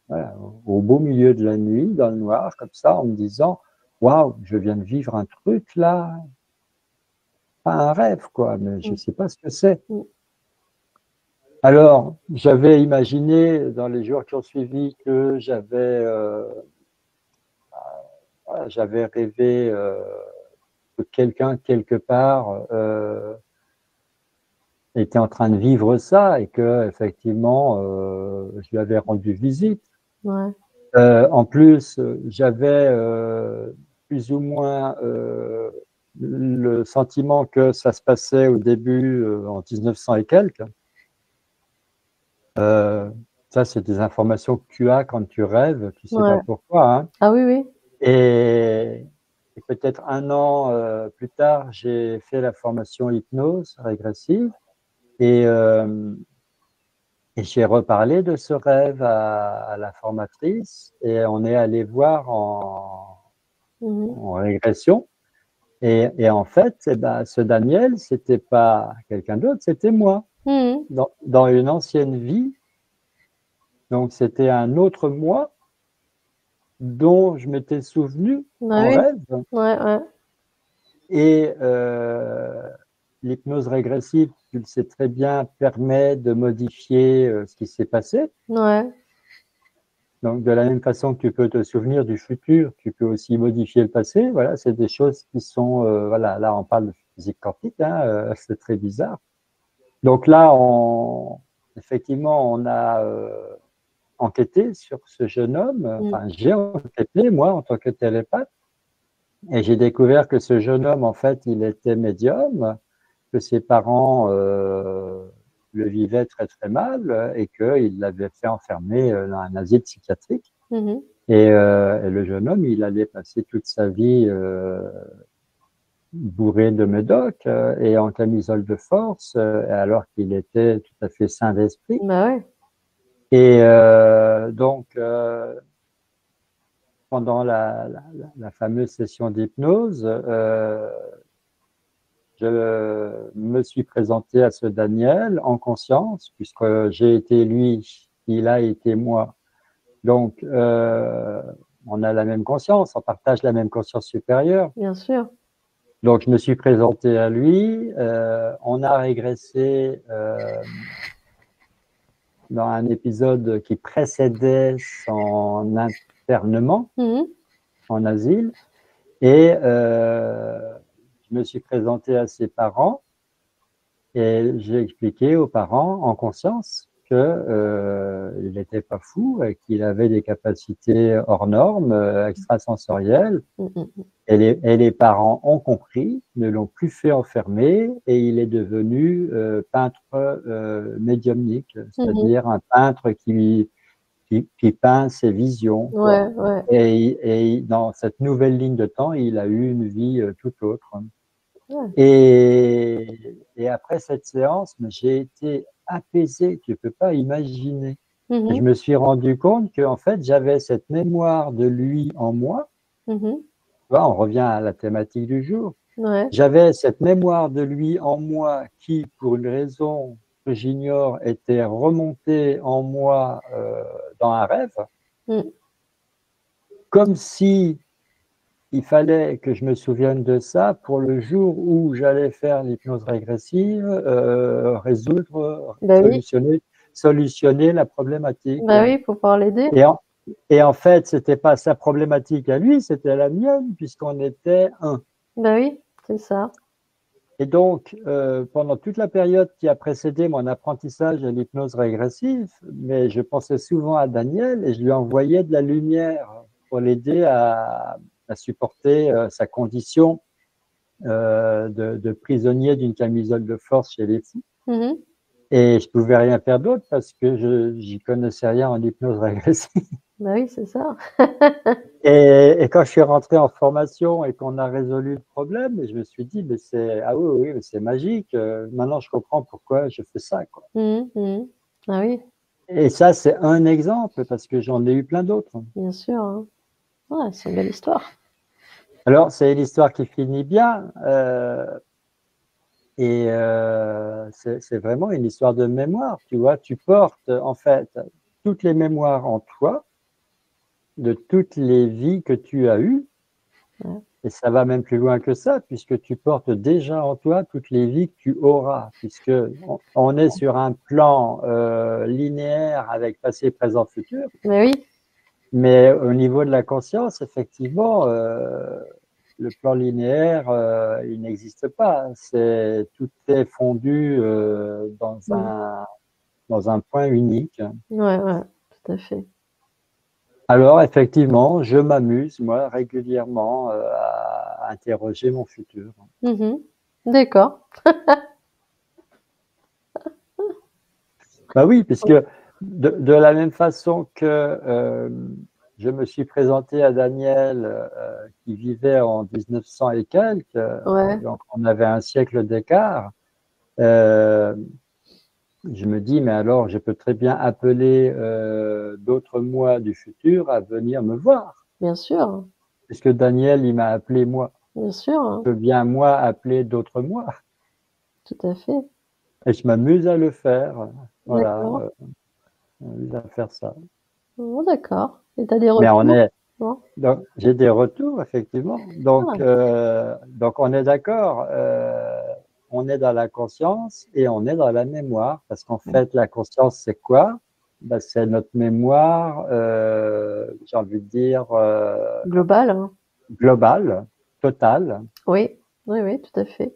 voilà, au beau milieu de la nuit, dans le noir, comme ça, en me disant, waouh, je viens de vivre un truc là, pas un rêve, quoi, mais je ne Mm. sais pas ce que c'est. Mm. Alors, j'avais imaginé dans les jours qui ont suivi que voilà, j'avais rêvé que quelqu'un quelque part était en train de vivre ça et que effectivement je lui avais rendu visite. Ouais. En plus, j'avais plus ou moins le sentiment que ça se passait au début en 1900 et quelques. Euh, Ça, c'est des informations que tu as quand tu rêves, tu sais pas Ouais. pourquoi, hein. Ah oui, oui. Et, et peut-être un an plus tard, j'ai fait la formation hypnose régressive et, euh, et j'ai reparlé de ce rêve à la formatrice et on est allé voir Mhm. en régression. Et en fait, eh ben, ce Daniel, c'était pas quelqu'un d'autre, c'était moi, Mhm. dans une ancienne vie. Donc, c'était un autre moi dont je m'étais souvenu Bah en oui. rêve. Ouais, ouais. Et l'hypnose régressive, tu le sais très bien, permet de modifier ce qui s'est passé. Ouais. Donc, de la même façon que tu peux te souvenir du futur, tu peux aussi modifier le passé. Voilà, c'est des choses qui sont, voilà, là, on parle de physique quantique, hein, c'est très bizarre. Donc là, effectivement, on a enquêté sur ce jeune homme. Mm. Enfin, j'ai enquêté, moi, en tant que télépathe, et j'ai découvert que ce jeune homme, en fait, il était médium, que ses parents le vivaient très très mal et qu'il l'avait fait enfermer dans un asile psychiatrique. Mhm. Et le jeune homme, il allait passer toute sa vie bourré de médoc et en camisole de force, alors qu'il était tout à fait sain d'esprit. Bah ouais. Et donc, pendant la fameuse session d'hypnose, je me suis présenté à ce Daniel en conscience, puisque j'ai été lui, il a été moi. Donc, on a la même conscience, on partage la même conscience supérieure. Bien sûr. Donc, je me suis présenté à lui. On a régressé dans un épisode qui précédait son internement Mhm. en asile. Et je me suis présenté à ses parents et j'ai expliqué aux parents en conscience il n'était pas fou et qu'il avait des capacités hors normes, extrasensorielles. Et les parents ont compris, ne l'ont plus fait enfermer et il est devenu peintre médiumnique, c'est-à-dire un peintre qui peint ses visions, quoi. Ouais, ouais. Et dans cette nouvelle ligne de temps, il a eu une vie tout autre. Ouais. Et après cette séance, j'ai été apaisé, tu peux pas imaginer. Et je Mhm. me suis rendu compte qu'en fait, j'avais cette mémoire de lui en moi. Mhm. Tu vois, on revient à la thématique du jour. Ouais. J'avais cette mémoire de lui en moi qui, pour une raison que j'ignore, était remontée en moi dans un rêve, Mm. comme si il fallait que je me souvienne de ça pour le jour où j'allais faire l'hypnose régressive, résoudre, Bah oui, solutionner la problématique. bah oui, pour pouvoir l'aider. Et en, et en fait, c'était pas sa problématique à lui, c'était la mienne, puisqu'on était un. Bah oui, c'est ça. Et donc, pendant toute la période qui a précédé mon apprentissage de l'hypnose régressive, mais je pensais souvent à Daniel et je lui envoyais de la lumière pour l'aider à supporter sa condition de prisonnier d'une camisole de force chez les fous. Mhm. Et je pouvais rien faire d'autre parce que j'y connaissais rien en hypnose régressive. Bah oui, c'est ça. Et quand je suis rentré en formation et qu'on a résolu le problème, je me suis dit, mais ah oui, oui, mais c'est magique. Maintenant, je comprends pourquoi je fais ça, quoi. Mhm. Mhm. Ah oui, Et ça, c'est un exemple parce que j'en ai eu plein d'autres. bien sûr, hein. Ouais, c'est une belle histoire. Alors, c'est l'histoire qui finit bien. C'est vraiment une histoire de mémoire, tu vois. Tu portes, en fait, toutes les mémoires en toi de toutes les vies que tu as eues. Ouais. Et ça va même plus loin que ça, puisque tu portes déjà en toi toutes les vies que tu auras, puisque on est sur un plan linéaire avec passé, présent, futur. Mais oui, Mais au niveau de la conscience, effectivement, le plan linéaire, il n'existe pas. Tout est fondu mm. dans un point unique. Ouais, ouais, tout à fait. Alors, effectivement, je m'amuse, moi, régulièrement à interroger mon futur. Mhm. D'accord. Bah oui, puisque de la même façon que je me suis présenté à Daniel qui vivait en 1900 et quelques, Ouais, donc on avait un siècle d'écart, euh, je me dis, mais alors je peux très bien appeler d'autres moi du futur à venir me voir, bien sûr, puisque Daniel, il m'a appelé moi. bien sûr, Je hein. peux bien moi appeler d'autres moi. Tout à fait. Et je m'amuse à le faire. Voilà, D'accord. je m'amuse à faire ça. Bon, d'accord. Et t'as des Mais on retours? est, Non? Donc, j'ai des retours, effectivement. Ah, Donc on est d'accord. On est dans la conscience et on est dans la mémoire. Parce qu'en fait, la conscience, c'est quoi? Ben, c'est notre mémoire, j'ai envie de dire, global, hein. globale, totale. Oui, oui, oui, tout à fait.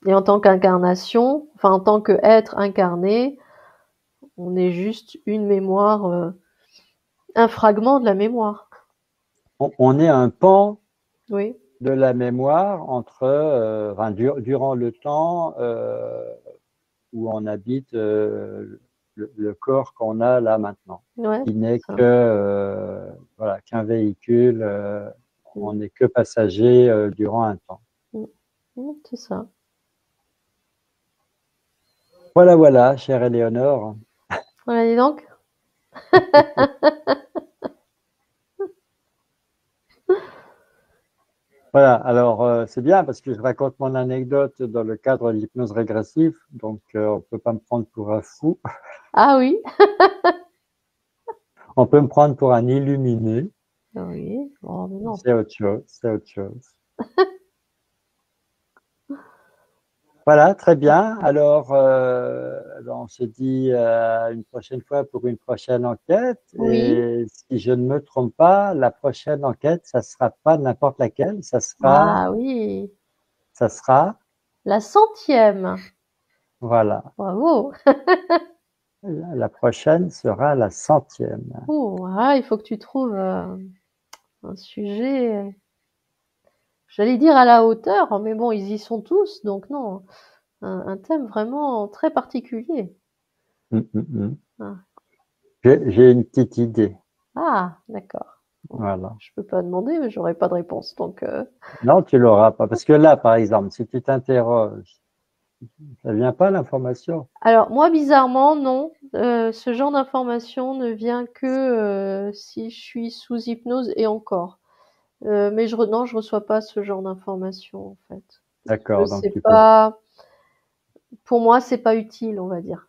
Et en tant qu'incarnation, enfin en tant qu'être incarné, on est juste une mémoire, un fragment de la mémoire. On est un pan Oui, de la mémoire entre, enfin, durant le temps où on habite le corps qu'on a là maintenant. ouais, Il n'est c'est ça. que voilà, qu'un véhicule, Mm, on n'est que passager durant un temps. mm, c'est ça. Voilà, voilà, chère Éléonore. Voilà, dis donc. Voilà, alors c'est bien parce que je raconte mon anecdote dans le cadre de l'hypnose régressive, donc on ne peut pas me prendre pour un fou. Ah oui, On peut me prendre pour un illuminé, oui, oh, mais non. c'est autre chose, c'est autre chose. Voilà, très bien. Alors, on se dit une prochaine fois pour une prochaine enquête. Oui, Et si je ne me trompe pas, la prochaine enquête, ça sera pas n'importe laquelle, ah oui, ça sera, la 100e. voilà. Bravo. La prochaine sera la 100e. Oh, ah, il faut que tu trouves un sujet, j'allais dire à la hauteur, mais bon, ils y sont tous, donc non, un thème vraiment très particulier. Ah, J'ai une petite idée. ah, d'accord. Bon, Voilà. je peux pas demander, mais j'aurai pas de réponse, donc Non, tu l'auras pas. Parce que là, par exemple, si tu t'interroges, ça vient pas l'information. alors moi, bizarrement, non, ce genre d'information ne vient que, si je suis sous hypnose et encore. Mais non, je reçois pas ce genre d'information, en fait. Je D'accord, donc sais tu peux. pas, pour moi, c'est pas utile, on va dire,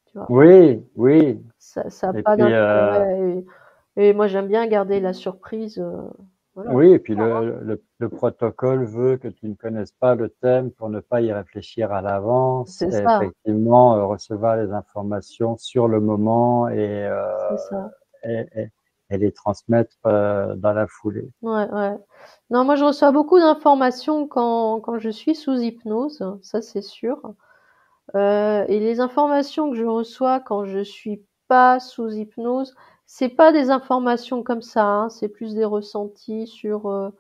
tu vois? Oui, oui. Ça a Et pas puis, d'intérêt et moi, j'aime bien garder la surprise, voilà. oui, et puis le protocole veut que tu ne connaisses pas le thème pour ne pas y réfléchir à l'avance C'est et ça, effectivement recevoir les informations sur le moment c'est ça. et, et- et les transmettre dans la foulée. Ouais, ouais. Non, moi, je reçois beaucoup d'informations quand je suis sous hypnose, ça, c'est sûr. Et les informations que je reçois quand je suis pas sous hypnose, c'est pas des informations comme ça, hein, c'est plus des ressentis sur,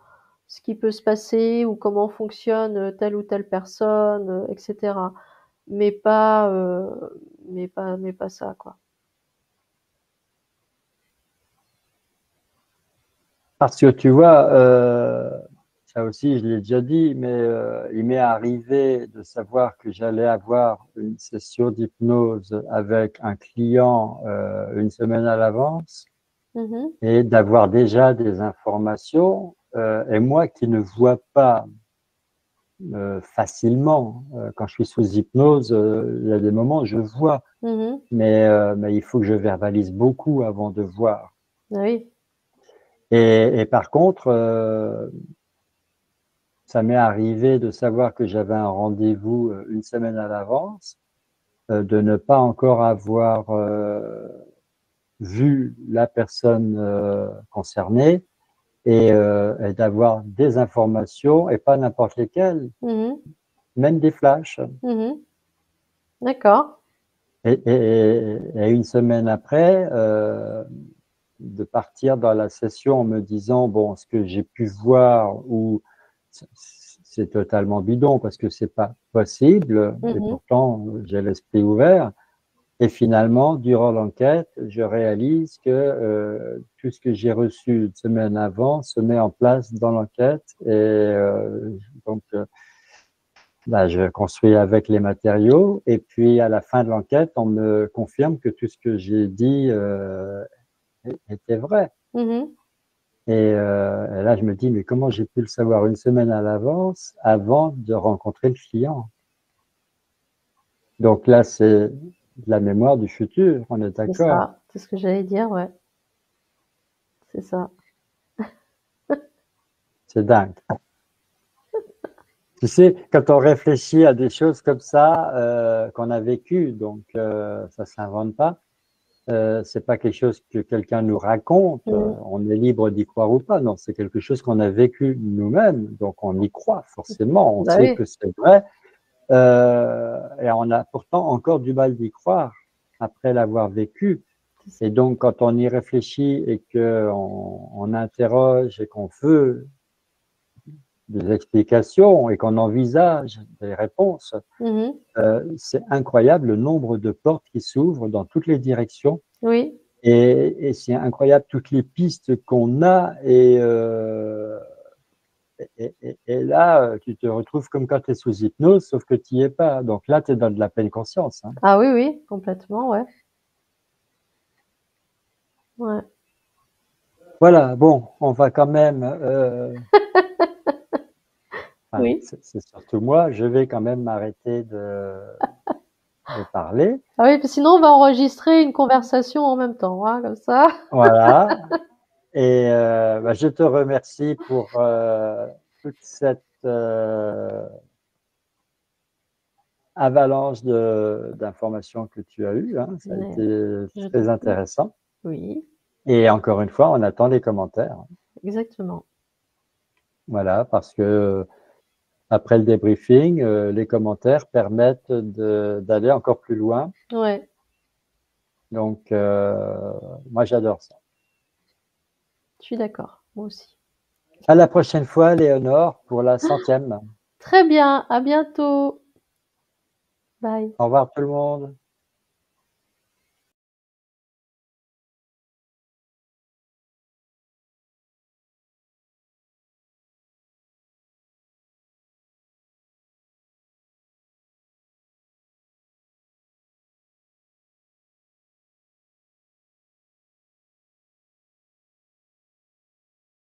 ce qui peut se passer ou comment fonctionne, telle ou telle personne, et cetera. Mais pas, mais pas ça, quoi. Parce que tu vois, ça aussi je l'ai déjà dit, mais il m'est arrivé de savoir que j'allais avoir une session d'hypnose avec un client une semaine à l'avance Mmh. et d'avoir déjà des informations. Et moi qui ne vois pas facilement, quand je suis sous hypnose, il y a des moments où je vois, Mmh. mais il faut que je verbalise beaucoup avant de voir. Ah oui. Et par contre, ça m'est arrivé de savoir que j'avais un rendez-vous une semaine à l'avance, de ne pas encore avoir vu la personne concernée et d'avoir des informations et pas n'importe lesquelles, Mmh. même des flashs. Mmh. D'accord. Et une semaine après, de partir dans la session en me disant, bon, ce que j'ai pu voir ou c'est totalement bidon parce que c'est pas possible et Mmh. pourtant j'ai l'esprit ouvert. Et finalement, durant l'enquête, je réalise que tout ce que j'ai reçu une semaine avant se met en place dans l'enquête et donc bah, je construis avec les matériaux et puis à la fin de l'enquête, on me confirme que tout ce que j'ai dit était vrai. Mmh. Et là, je me dis, mais comment j'ai pu le savoir une semaine à l'avance avant de rencontrer le client? Donc là, c'est de la mémoire du futur, on est C'est d'accord. ça, c'est ce que j'allais dire, ouais, c'est ça. C'est dingue. Tu sais, quand on réfléchit à des choses comme ça, qu'on a vécues, donc ça s'invente pas, c'est pas quelque chose que quelqu'un nous raconte, Mmh. on est libre d'y croire ou pas, non, c'est quelque chose qu'on a vécu nous-mêmes, donc on y croit forcément, on Bah sait oui, que c'est vrai, et on a pourtant encore du mal d'y croire après l'avoir vécu. c'est ça. Et donc, quand on y réfléchit et qu'on interroge et qu'on veut des explications et qu'on envisage des réponses, Mmh. c'est incroyable le nombre de portes qui s'ouvrent dans toutes les directions. Oui, Et c'est incroyable toutes les pistes qu'on a. Et là, tu te retrouves comme quand tu es sous hypnose, sauf que tu n'y es pas. Donc là, tu es dans de la pleine conscience. Hein. ah oui, oui, complètement, ouais, ouais. Voilà, bon, on va quand même, enfin, Oui. c'est surtout moi, je vais quand même m'arrêter de parler. Ah oui, sinon on va enregistrer une conversation en même temps, hein, comme ça. Voilà. Et bah, je te remercie pour toute cette avalanche d'informations que tu as eues. Hein. Ça a Mais été je t'en très prie. intéressant. Oui, Et encore une fois, on attend les commentaires. exactement. Voilà, parce que après le débriefing, les commentaires permettent d'aller encore plus loin Ouais, Donc, moi, j'adore ça. Je suis d'accord, moi aussi. À la prochaine fois, Léonore, pour la 100e. Très bien, à bientôt. Bye. Au revoir tout le monde.